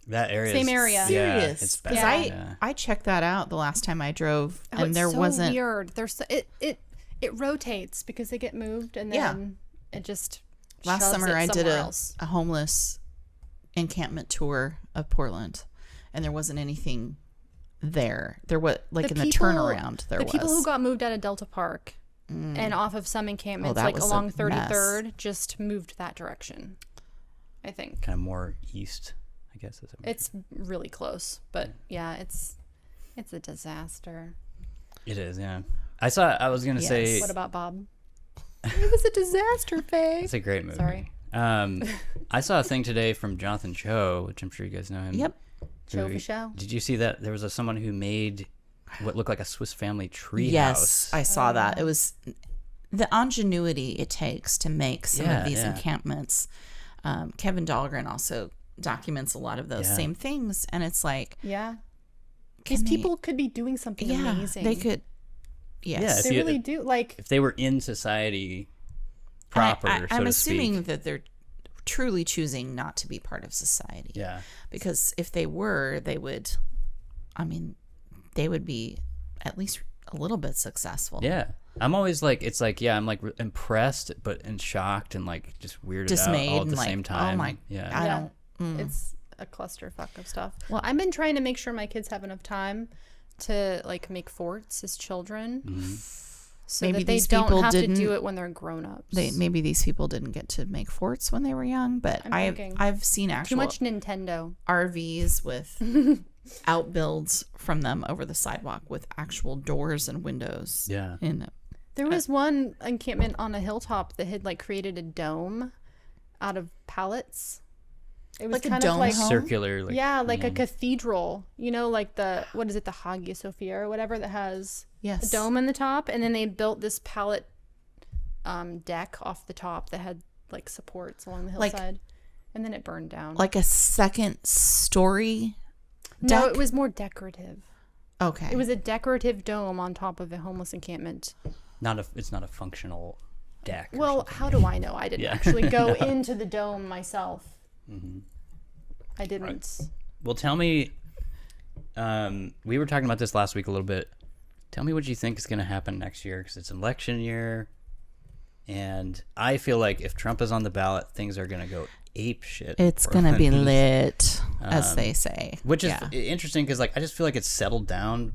that area. Same is, area. Yeah, Serious? it's Because bad. Yeah. yeah. I checked that out the last time I drove, Oh, and it's there so wasn't. weird. There's it rotates because they get moved, and Yeah. then it just Last shoves summer, it I did somewhere a else. homeless encampment tour of Portland, and there wasn't anything there. There was like in the turnaround. There the was people who got moved out of Delta Park and off of some encampments, that like was a along mess. 33rd, just moved that direction. I think Kind of more east, I guess. Is it? it's really close, but yeah, it's a disaster. It is. Yeah. I was gonna say Yes. What about Bob? It was a disaster, Faye. it's a great movie. Sorry. I saw a thing today from Jonathan Cho, which I'm sure you guys know him. Yep. Show who- for show. Did you see that? There was someone who made what looked like a Swiss Family tree Yes, house. I saw that. It was the ingenuity it takes to make some Yeah, of these yeah. encampments. Kevin Dahlgren also documents a lot of those Yeah. same things, and it's like, Yeah. can These they- people could be doing something yeah, amazing. they could. Yes. They really do. Like, if they were in society proper, I'm so assuming to speak. that they're truly choosing not to be part of society. Yeah. Because if they were, they would be at least a little bit successful. Yeah. I'm always like, it's like, I'm like impressed, but and shocked and like just weirded Dismayed out all at the and same like, time. oh my, I don't. it's a clusterfuck of stuff. Well, I've been trying to make sure my kids have enough time to like make forts as children. So Maybe that they these don't people have to didn't- do it when they're grown-ups. Maybe these people didn't get to make forts when they were young, but I've seen Too actual much Nintendo. RVs with outbuilds from them over the sidewalk with actual doors and windows. Yeah. In it. There was one encampment on a hilltop that had like created a dome out of pallets. It was Like a kind dome of like home? Circular. Like, like a cathedral. You know, like the Hagia Sophia or whatever that has Yes. a dome in the top, and then they built this pallet deck off the top that had like supports along the Like- hillside, and then it burned down. Like a second story no, deck? it was more decorative. Okay. It was a decorative dome on top of a homeless encampment. it's not a functional deck. or Well, something. how do I know? I didn't Yeah. actually go into the dome myself. I didn't. Right. Well, tell me, we were talking about this last week a little bit. Tell me what you think is going to happen next year, because it's election year. And I feel like if Trump is on the ballot, things are going to go ape shit. It's for going to be him. lit, as they say. Which is Yeah. interesting, because like I just feel like it's settled down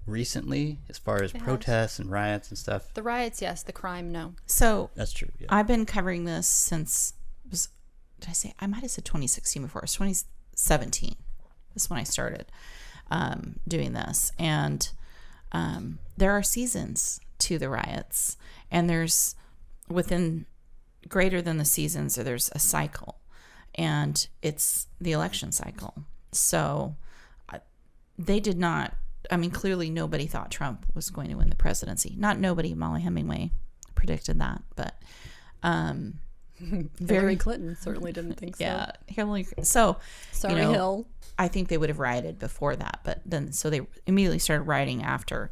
recently as far as protests and riots and stuff. The riots, yes. The crime, no. So That's true. Yeah. I've been covering this since, did I say, I might have said 2016 before. It was 2017. That's when I started doing this. And there are seasons to the riots. And there's, within greater than the seasons, there's a cycle. And it's the election cycle. So they did not, clearly nobody thought Trump was going to win the presidency. Not nobody, Molly Hemingway predicted that. But Hillary Clinton certainly didn't think so. yeah, Hillary. So, Sorry, Hill. I think they would have rioted before that, but then so they immediately started rioting after,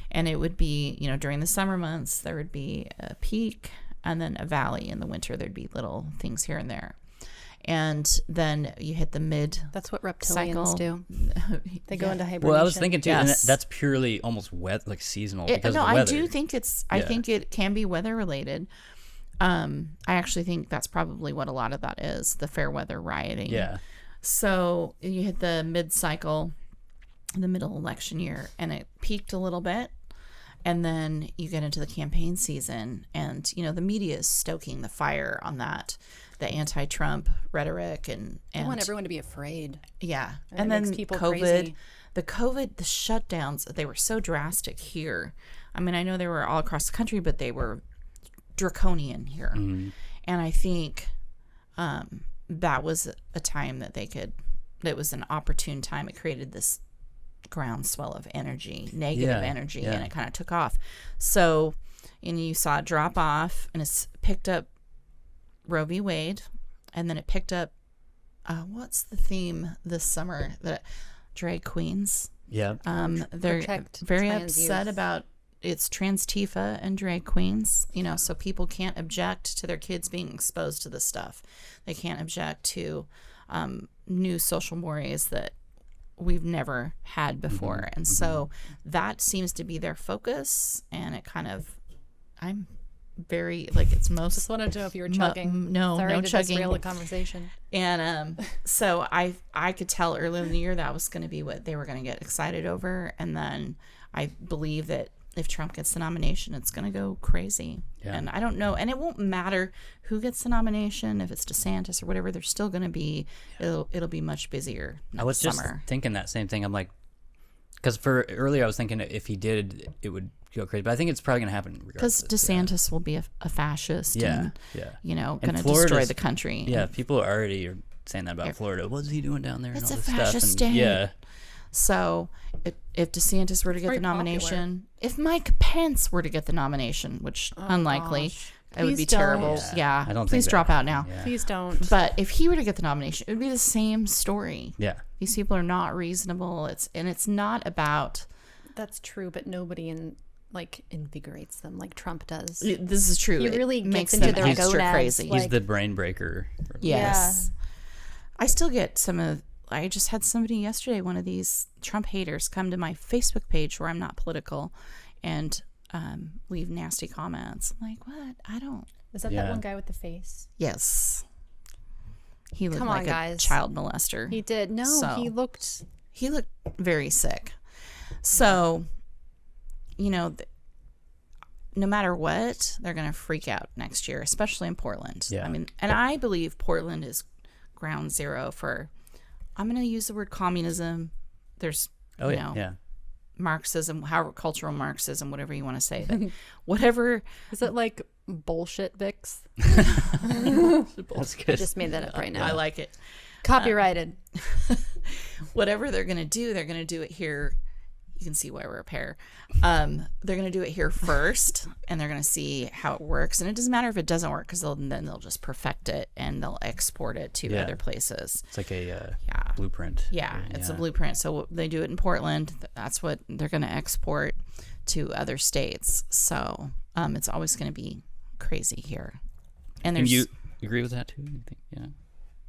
and it would be during the summer months there would be a peak and then a valley. In the winter there'd be little things here and there, and then you hit the mid. That's what reptilians cycle. do. They go into hibernation. Well, I was thinking too, and Yes. that's purely almost like seasonal because No, of the weather. I do think it's. I think it can be weather related. I actually think that's probably what a lot of that is, the fair weather rioting. Yeah. So you hit the mid-cycle, the middle election year, and it peaked a little bit. And then you get into the campaign season, and, the media is stoking the fire on that, the anti-Trump rhetoric. And I want everyone to be afraid. yeah. And And it then makes people COVID, crazy. the shutdowns, they were so drastic here. I know they were all across the country, but they were draconian here. And I think that was a time that it was an opportune time. It created this groundswell of energy, negative energy, and it kind of took off. So, you saw it drop off, and it's picked up Roe v. Wade, and then it picked up, what's the theme this summer? The drag queens. Yeah. They're Protect very trans upset youth. about it's trans Tifa and drag queens, so people can't object to their kids being exposed to this stuff. They can't object to new social mores that we've never had before. And so that seems to be their focus, and it kind of, I'm very, it's most... Just wanted to know if you were chugging. no, Sorry no to chugging. derail the conversation. And so I could tell early in the year that was going to be what they were going to get excited over. And then I believe that if Trump gets the nomination, it's going to go crazy. Yeah. And I don't know. And it won't matter who gets the nomination, if it's DeSantis or whatever. There's still going to be, it'll be much busier next I was just summer. thinking that same thing. I'm like, because earlier I was thinking if he did, it would go crazy. But I think it's probably going to happen Because regardless. DeSantis will be a fascist and, going to destroy Florida's- the country. Yeah, people already are saying that about Florida. What's he doing down there? It's and all a this fascist stuff. And, state. yeah. So if DeSantis were to get very the nomination, if Mike Pence were to get the nomination, which unlikely, gosh. it would be Please don't. terrible. Yeah. Yeah. I don't think Please that- drop out now. Yeah. Please don't. But if he were to get the nomination, it would be the same story. Yeah. These people are not reasonable. It's not about That's true, but nobody in like invigorates them like Trump does. This is true. He really it gets makes into them their extra gonads, crazy. like- He's the brain breaker. Yes. I still get I just had somebody yesterday, one of these Trump haters, come to my Facebook page where I'm not political and leave nasty comments. I'm like, what? I don't. Is that that one guy with the face? Yes. He looked Come on, like guys. a child molester. He did. No, So- he looked. He looked very sick. So, you know, no matter what, they're going to freak out next year, especially in Portland. Yeah. I mean, and I believe Portland is ground zero for, I'm going to use the word communism. There's, you know, Marxism, cultural Marxism, whatever you want to say. But whatever. Is it like bullshit Vicks? That's good. I just made that up right now. I like it. Copyrighted. Whatever they're going to do it here. You can see why we're a pair. They're going to do it here first, and they're going to see how it works. And it doesn't matter if it doesn't work, because then they'll just perfect it and they'll export it to other places. It's like a blueprint. Yeah, it's a blueprint. So they do it in Portland. That's what they're going to export to other states. So it's always going to be crazy here. And there's, you agree with that too? You think,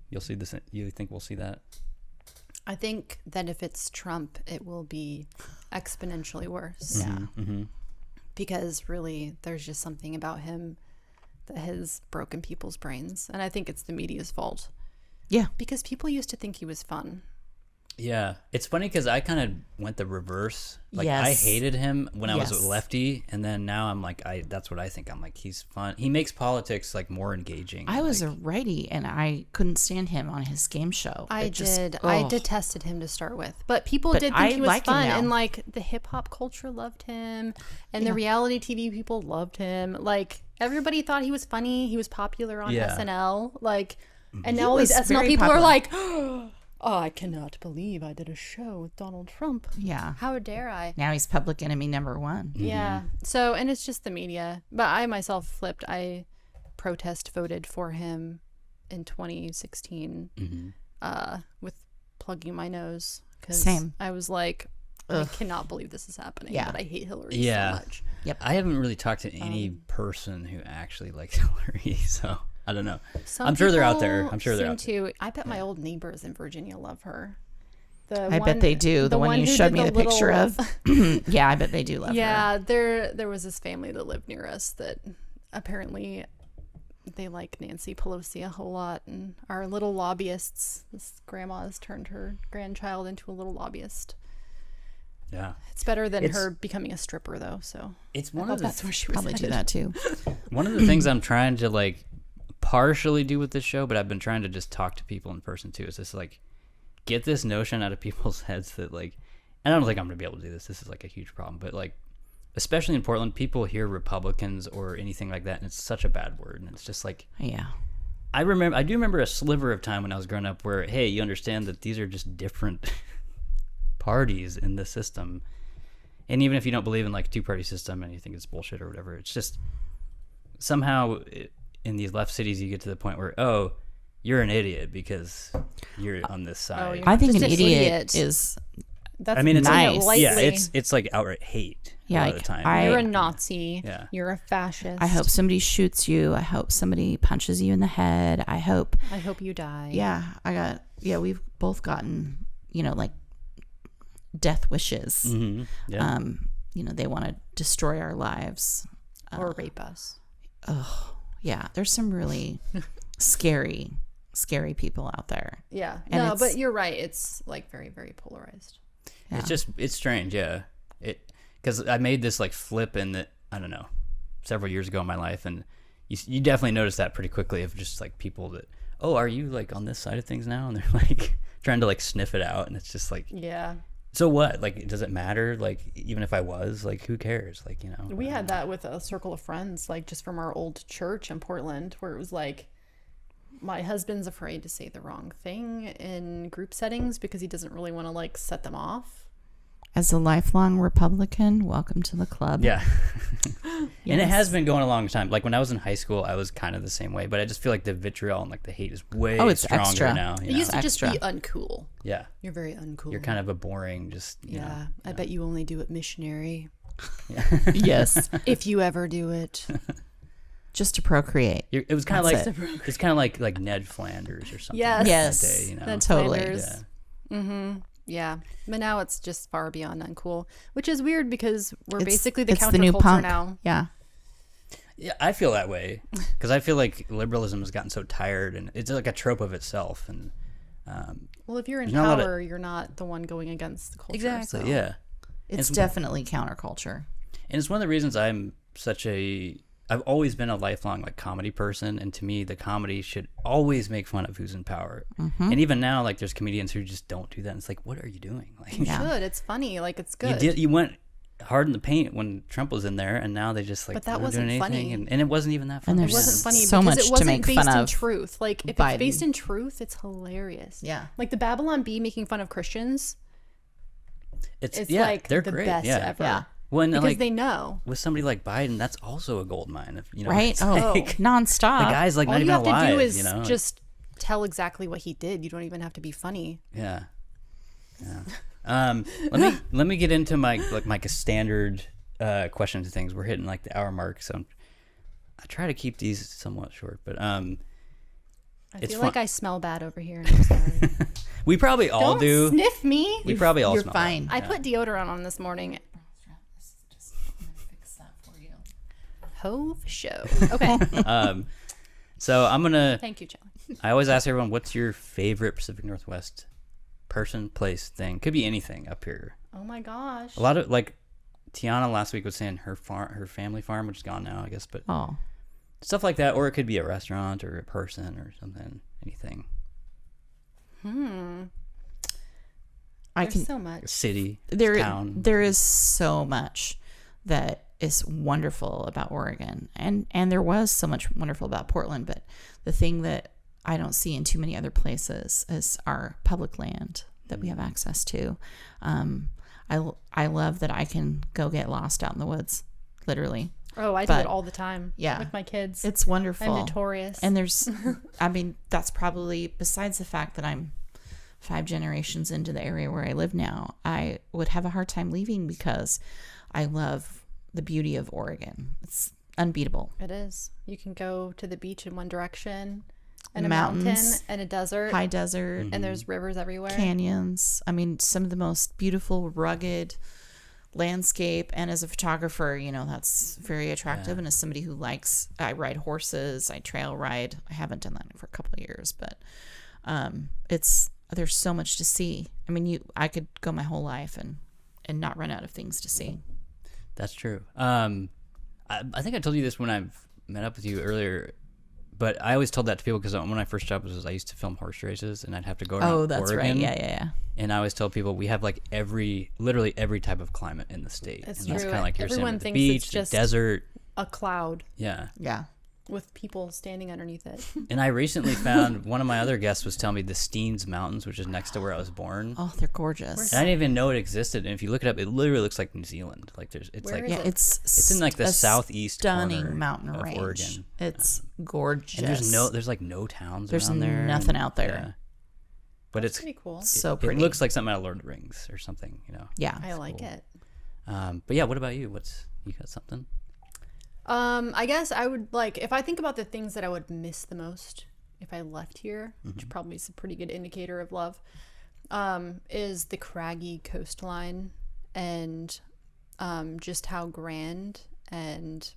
you'll see this? You think we'll see that? I think that if it's Trump, it will be exponentially worse. Yeah. Mm-hmm. Because really, there's just something about him that has broken people's brains. And I think it's the media's fault. Yeah. Because people used to think he was fun. Yeah. It's funny because I kind of went the reverse. Like, I hated him when I was a lefty, and then now I'm like, that's what I think. I'm like, he's fun. He makes politics like more engaging. I was a righty, and I couldn't stand him on his game show. I detested him to start with, but people did think he was fun, and like the hip hop culture loved him, and the reality TV people loved him. Like everybody thought he was funny. He was popular on SNL. Like, and now all these SNL people are like, oh, I cannot believe I did a show with Donald Trump. Yeah. How dare I? Now he's public enemy number one. Yeah. So, and it's just the media. But I myself flipped. I protest voted for him in 2016 with plugging my nose. Same. I was like, I cannot believe this is happening. Yeah. But I hate Hillary so much. Yep. I haven't really talked to any person who actually likes Hillary, so I don't know. I'm sure they're out there. I bet my old neighbors in Virginia love her. I bet they do. The one you showed me the picture of. Yeah, I bet they do love her. Yeah, there was this family that lived near us that apparently they like Nancy Pelosi a whole lot, and are little lobbyists. This grandma has turned her grandchild into a little lobbyist. Yeah. It's better than her becoming a stripper, though. So it's one of the that's where she was probably headed. do that too. One of the things I'm trying to like partially do with this show, but I've been trying to just talk to people in person too, is just like get this notion out of people's heads that like, and I don't think I'm gonna be able to do this. This is like a huge problem, but like, especially in Portland, people hear Republicans or anything like that, and it's such a bad word, and it's just like, yeah. I do remember a sliver of time when I was growing up where, hey, you understand that these are just different parties in the system, and even if you don't believe in like two-party system and you think it's bullshit or whatever, it's just somehow in these left cities you get to the point where, oh, you're an idiot because you're on this side. I think just an an idiot idiot. is. That's I mean, it's nice. like, yeah, it's like outright hate. Yeah, a lot of the time. You're a Nazi. Yeah. You're a fascist. I hope somebody shoots you. I hope somebody punches you in the head. I hope you die. Yeah, we've both gotten, like death wishes. Mm-hmm. Yeah. They want to destroy our lives. Or rape us. Oh, yeah. There's some really scary people out there. Yeah. And no, but you're right. It's like very, very polarized. Yeah. It's strange. Yeah. Because I made this like flip in the, I don't know, several years ago in my life. And you definitely notice that pretty quickly of just like people that, oh, are you like on this side of things now? And they're like trying to like sniff it out. And it's just like, yeah. So what? Like, does it matter? Like, even if I was, like, who cares? Like, We had that with a circle of friends, like just from our old church in Portland, where it was like, my husband's afraid to say the wrong thing in group settings because he doesn't really want to like set them off. As a lifelong Republican, welcome to the club. Yeah. And it has been going a long time. Like when I was in high school, I was kind of the same way, but I just feel like the vitriol and like the hate is way stronger extra. now. It used to just be uncool. Yeah. You're very uncool. You're kind of a boring, just, you know. I bet you only do it missionary. Yes. If you ever do it. Just to procreate. It was kind of That's like it. it's kind of like Ned Flanders or something. Yes. back in the Yes. day, you know? Ned Totally. Flanders. Yeah, but now it's just far beyond uncool, which is weird because we're basically the it's counterculture the new punk now. Yeah. Yeah, I feel that way because I feel like liberalism has gotten so tired, and it's like a trope of itself. And Well, if you're in There's not a lot of- power, you're not the one going against the culture. exactly, so. yeah. It's definitely counterculture. And it's one of the reasons I've always been a lifelong like comedy person, and to me the comedy should always make fun of who's in power. And even now, like there's comedians who just don't do that. And it's like, what are you doing? Like You should. It's funny. Like, it's good. you went hard in the paint when Trump was in there, and now they just like But that aren't wasn't doing anything. funny. And it wasn't even that funny. And It there's wasn't funny so because much it to wasn't make based fun in of truth. Like, if Biden. it's based in truth, it's hilarious. Yeah. Like the Babylon Bee making fun of Christians. it's It's yeah, like they're the great. best yeah. ever. Yeah. When Because like they know. with somebody like Biden, that's also a gold mine. If you know, Right? it's Oh, like, nonstop. the guy's like All not you even have alive. to do is you know, just tell exactly what he did. You don't even have to be funny. yeah. Let me get into my standard questions and things. We're hitting like the hour mark, so I try to keep these somewhat short. But I it's feel fun. like I smell bad over here. And I'm sorry. We probably all Don't do. sniff me. We probably all You're smell fine. I put deodorant on this morning. Ho for show. Okay. bad. So I'm gonna. Thank you, Chelly. I always ask everyone, what's your favorite Pacific Northwest person, place, thing? Could be anything up here. Oh my gosh. A lot of like Tiana last week was saying her family farm, which is gone now, I guess, but Oh. stuff like that, or it could be a restaurant or a person or something, anything. There's so much. A city, town. There is so much that is wonderful about Oregon, and there was so much wonderful about Portland, but the thing that I don't see in too many other places is our public land that we have access to. I love that I can go get lost out in the woods, literally. Oh, I do But, it all the time. yeah. With my kids. It's wonderful. I'm notorious. And there's, I mean, that's probably, besides the fact that I'm 5 generations into the area where I live now, I would have a hard time leaving because I love the beauty of Oregon. It's unbeatable. It is. You can go to the beach in one direction, and Mountains, a mountain, and a desert, High desert, and there's rivers everywhere. canyons. I mean, some of the most beautiful, rugged landscape. And as a photographer, you know, that's very attractive. And as somebody who likes, I ride horses, I trail ride. I haven't done that for a couple of years, but there's so much to see. I mean, I could go my whole life and not run out of things to see. That's true. I think I told you this when I met up with you earlier, but I always told that to people because when I first job was I used to film horse races, and I'd have to go around. Oh, that's Oregon, right. Yeah. And I always tell people we have like literally every type of climate in the state. It's and that's true. kind of like you're saying, Everyone with the thinks beach, it's just the desert. A cloud Yeah. Yeah. with people standing underneath it. And I recently found one of my other guests was telling me the Steens Mountains, which is next to where I was born. Oh, they're gorgeous. And I didn't even know it existed. And if you look it up, it literally looks like New Zealand. Like it's Where like is Yeah, it? it's in like the a southeast stunning corner mountain of range. Oregon. It's gorgeous. and there's like no towns There's around there. nothing out there. Yeah. But That's it's pretty cool. so it pretty. looks like something out of Lord of the Rings or something, you know. yeah. I like cool. it. But yeah, what about you? You got something? I guess I would if I think about the things that I would miss the most if I left here, which probably is a pretty good indicator of love, is the craggy coastline and just how grand and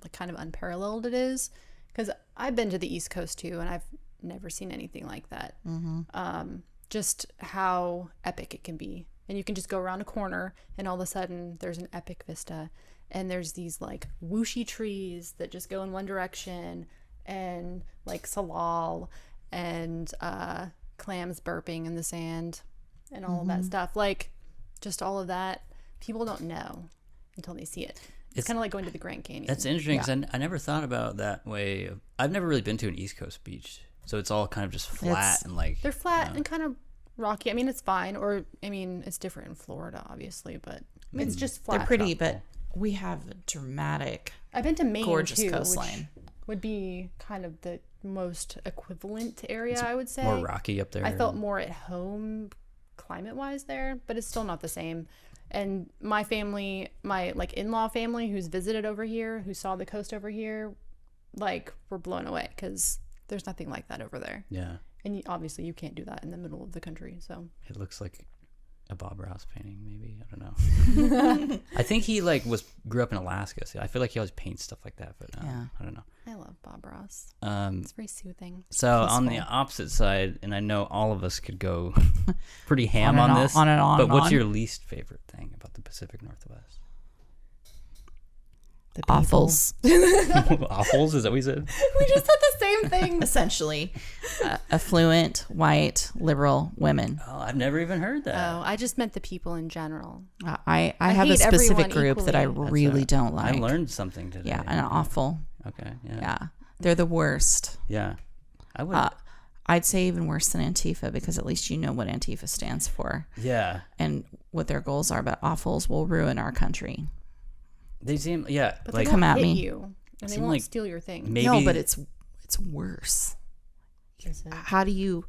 like kind of unparalleled it is. Because I've been to the East Coast too, and I've never seen anything like that. Just how epic it can be. And you can just go around a corner and all of a sudden there's an epic vista, and there's these like whooshy trees that just go in one direction, and like salal and clams burping in the sand and all of that stuff. Like just all of that people don't know until they see it. It's kind of like going to the Grand Canyon. That's interesting because I never thought about that way. I've never really been to an East Coast beach, so it's all kind of just flat and like they're flat and kind of rocky. I mean, it's fine. Or I mean, it's different in Florida, obviously, but it's just flat. They're pretty, but we have a dramatic, I've been to Maine gorgeous too, coastline. which would be kind of the most equivalent area, I would say. more rocky up there. I felt more at home climate-wise there, but it's still not the same. And my family, my like in-law family who's visited over here, who saw the coast over here, like were blown away because there's nothing like that over there. Yeah. And obviously you can't do that in the middle of the country. So it looks like a Bob Ross painting, maybe. I don't know. I think he like grew up in Alaska, so I feel like he always paints stuff like that. But I don't know. I love Bob Ross. It's very soothing. So peaceful. On the opposite side, and I know all of us could go pretty ham on this, on and on. but what's your least favorite thing about the Pacific Northwest? The Offals. Offals? Is that what we said? We just said the same thing. Essentially, affluent, white, liberal women. Oh, I've never even heard that. Oh, I just meant the people in general. I have a hate specific everyone group that I equally. really don't like. I learned something today. Yeah, an awful. Okay. Yeah. Yeah, they're the worst. Yeah. I would. I'd say even worse than Antifa because at least you know what Antifa stands for. Yeah. And what their goals are, but awfuls will ruin our country. They seem, but like they come won't at hit me. You, and they seem won't like steal your thing. maybe. No, but it's worse. Is it? How do you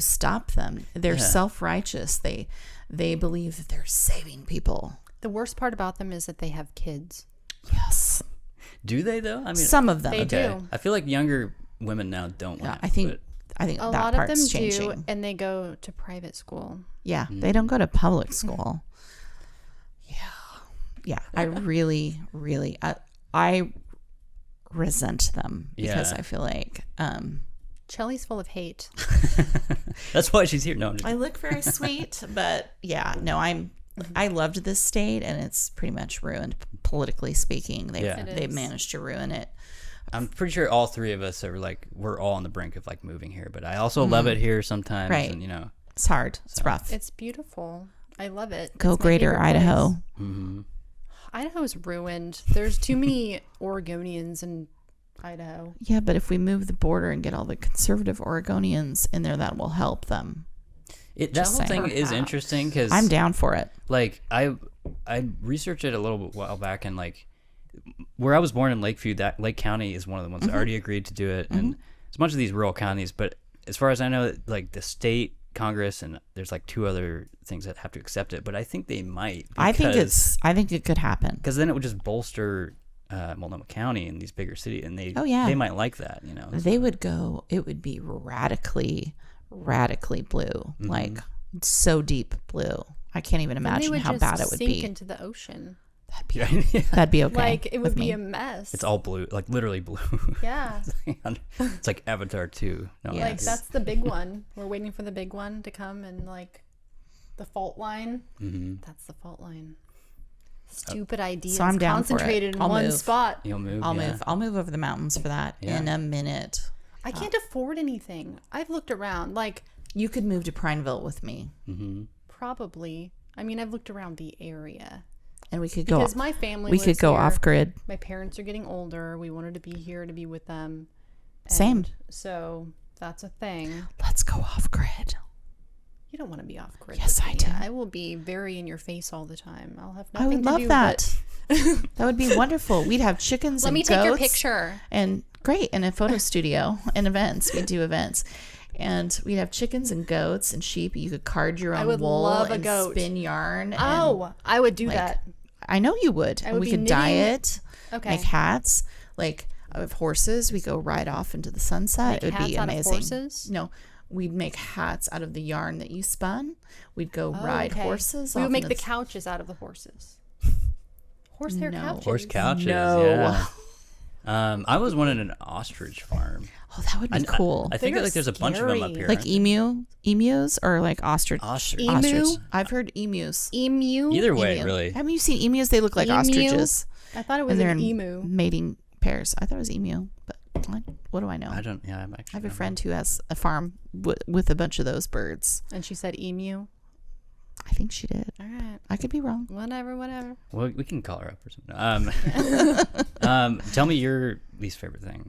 stop them? They're self-righteous. They believe that they're saving people. The worst part about them is that they have kids. Yes. Do they though? I mean, some of them. They do. I feel like younger women now don't. Yeah, want I think A that lot of them part's changing. do, and they go to private school. Yeah, they don't go to public school. Yeah. I really, really, I resent them because I feel like Chelly's full of hate. That's why she's here. No, I look very sweet, but I loved this state, and it's pretty much ruined politically speaking. They've managed to ruin it. I'm pretty sure all three of us are like, we're all on the brink of like moving here, but I also love it here sometimes. Right. And it's hard. It's rough. It's beautiful. I love it. Go It's my Greater favorite Idaho. place. Mm-hmm. Idaho's ruined. There's too many Oregonians in Idaho. Yeah, but if we move the border and get all the conservative Oregonians in there, that will help them. That Just whole saying. thing is interesting because I'm down for it. Like I researched it a little while back, and like where I was born in Lakeview, that Lake County is one of the ones that already agreed to do it, and it's a bunch of these rural counties. But as far as I know, like the state Congress and there's like two other things that have to accept it, but I think they might. I think it could happen because then it would just bolster Multnomah County and these bigger cities, and they might like that. They would go. It would be radically blue, like so deep blue. I can't even imagine how bad it would be. Sink into the ocean. That'd be okay. Like it would be a mess. It's all blue, like literally blue. Yeah. It's like Avatar 2. No, Yes. Like that's the big one. We're waiting for the big one to come, and like the fault line. Mm-hmm. That's the fault line. Stupid ideas So I'm down for it. concentrated in I'll one move. spot. You'll move. I'll move over the mountains for that in a minute. I can't afford anything. I've looked around. Like You could move to Prineville with me, probably. I mean, I've looked around the area. and we could go. Because my family we could lives go here. off grid. My parents are getting older. We wanted to be here to be with them. Same. So that's a thing. Let's go off grid. You don't want to be off grid. Yes, with I me. do. I will be very in your face all the time. I'll have I nothing would to love do that. That would be wonderful. We'd have chickens Let and me goats. take your picture. And great, in a photo studio and events. We do events. And we'd have chickens and goats and sheep. You could card your I own would wool love a and goat. spin yarn. and, Oh, I would do like, that. I know you would. I And would we be could knitting- dye it, Okay. make hats. Like, I have horses. We go right off into the sunset. Make It would hats be out of amazing. horses? No, we'd make hats out of the yarn that you spun. We'd go ride Okay. horses. We off would make into the couches out of the horses. Horsehair No. couches. Horse couches. No. Yeah. I was wanting an ostrich farm. Oh, that would be cool. I think They're like there's a bunch of them up scary. here. Like emus or like ostrich. ostrich. Emu? Ostrich. I've heard emus. Emu. Either way, Emu. really. Haven't you seen emus? They look like Emu? ostriches. I thought it was And they're an in emu. mating pairs. I thought it was emu, but what do I know? I don't. Yeah, I'm actually. I have a friend who has a farm with a bunch of those birds. And she said emu. I think she did. All right. I could be wrong. Whatever. Well, we can call her up or something. Tell me your least favorite thing,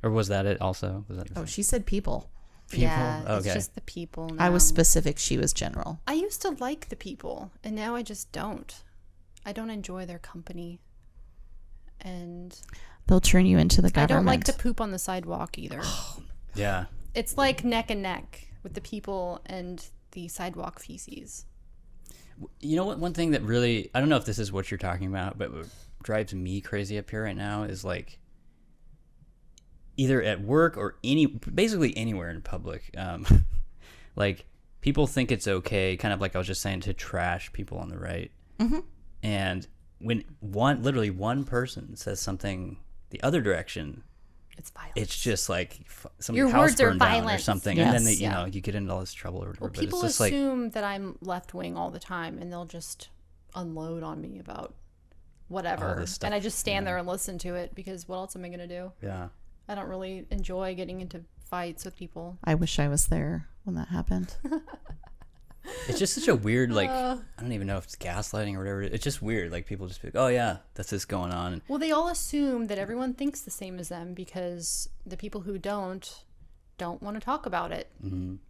or was that it? Also, was that? The Oh, thing? she said people. People? Yeah, Okay. it's just the people now. I was specific. She was general. I used to like the people, and now I just don't. I don't enjoy their company. And They'll turn you into the I government. don't like to poop on the sidewalk either. Yeah. It's like neck and neck with the people and the sidewalk feces. You know what? One thing that really, I don't know if this is what you're talking about, but what drives me crazy up here right now is like either at work or basically anywhere in public. Like people think it's okay, kind of like I was just saying, to trash people on the right. Mm-hmm. And when literally one person says something the other direction, it's violence. It's just like your house words are burned down violence or something, yes. and then you get into all this trouble or whatever. Well, but people it's just assume that I'm left wing all the time, and they'll just unload on me about whatever, and I just stand there and listen to it because what else am I gonna do? Yeah, I don't really enjoy getting into fights with people. I wish I was there when that happened. it's just such a weird, like, I don't even know if it's gaslighting or whatever. It's just weird. Like people just be like, oh yeah, that's this going on. Well, they all assume that everyone thinks the same as them because the people who don't want to talk about it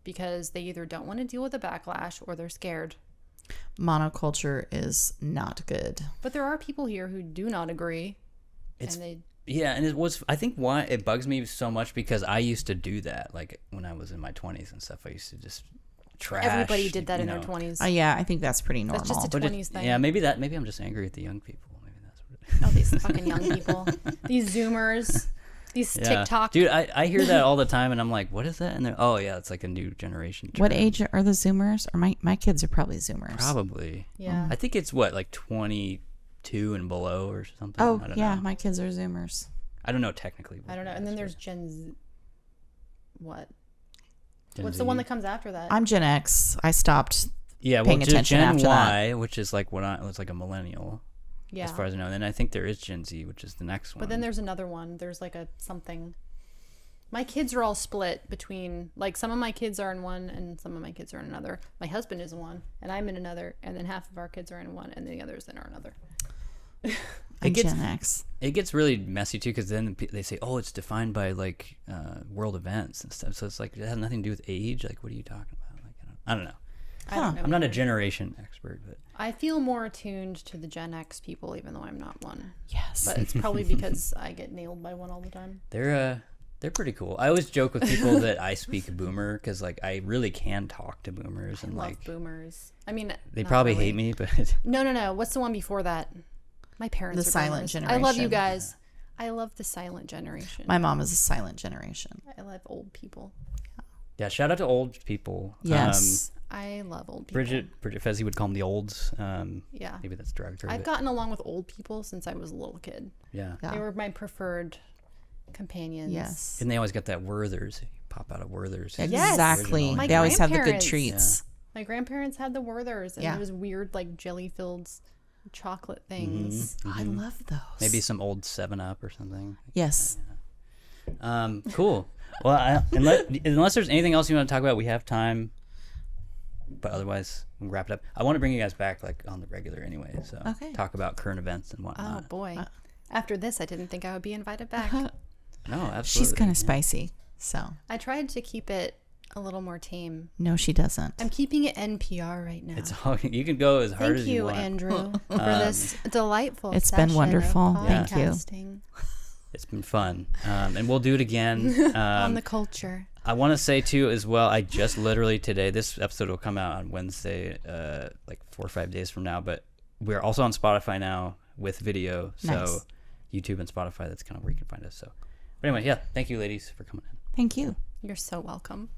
because they either don't want to deal with the backlash or they're scared. Monoculture is not good. But there are people here who do not agree. Yeah, and it was, I think why it bugs me so much because I used to do that. Like when I was in my 20s and stuff, I used to just trash. Everybody did that in their 20s. Yeah, I think that's pretty normal. That's just a 20s thing. Yeah, maybe I'm just angry at the young people. Maybe that's what it is. Oh, these fucking young people. These Zoomers. These TikTok. Dude, I hear that all the time and I'm like, what is that? And they're, oh yeah, it's like a new generation term. What age are the Zoomers? Or my kids are probably Zoomers. Probably. Yeah. I think it's what, like 22 and below or something. Oh, I don't yeah, know. my kids are Zoomers. I don't know technically. I don't know. And then there's Gen Z. What? Gen What's Z. the one that comes after that? I'm Gen X. I stopped paying attention Gen after Y, that. which is like it's like a millennial. Yeah. As far as I know. And then I think there is Gen Z, which is the next one. But then there's another one. There's like a something. My kids are all split between, like, some of my kids are in one and some of my kids are in another. My husband is in one and I'm in another, and then half of our kids are in one and the others in are another. Gen X. It gets really messy too because then they say, oh, it's defined by like world events and stuff. So it's like it has nothing to do with age. Like, what are you talking about? Like, I don't know. I don't know. I'm not a generation expert, but I feel more attuned to the Gen X people, even though I'm not one. Yes. But it's probably because I get nailed by one all the time. They're pretty cool. I always joke with people that I speak boomer because like I really can talk to boomers and I love like boomers. I mean, they not probably really. hate me, but No. What's the one before that? My parents. The are silent boomers. generation. I love you guys. I love the silent generation. My mom is a silent generation. I love old people. yeah. Shout out to old people. Yes. I love old people. Bridget Fezzi would call them the olds. Yeah. Maybe that's derogatory. I've gotten along with old people since I was a little kid. Yeah. Yeah. They were my preferred companions. Yes. And they always got that Werther's. You pop out of Werther's. Yes. Exactly. My They always have the good grandparents. treats. My grandparents had the Werthers and Yeah. those weird like jelly-filled chocolate things. I love those. Maybe some old 7-Up or something. Yes. Cool. Well, unless there's anything else you want to talk about, we have time. But otherwise, we'll wrap it up. I want to bring you guys back like on the regular anyway. So Okay. talk about current events and Oh whatnot. boy. After this, I didn't think I would be invited back. No, absolutely. She's kind yeah. of spicy. So, I tried to keep it a little more tame. no, she doesn't. I'm keeping it NPR right now. It's all, you can go as hard Thank as you you, want. Andrew, for this delightful It's been session wonderful. of Thank you. podcasting It's been fun. And we'll do it again. on the culture. I want to say too as well, I just literally today, this episode will come out on Wednesday, like 4 or 5 days from now, but we're also on Spotify now with video. So Nice. YouTube and Spotify, that's kind of where you can find us. So, but anyway, yeah, thank you ladies for coming in. Thank you. You're so welcome.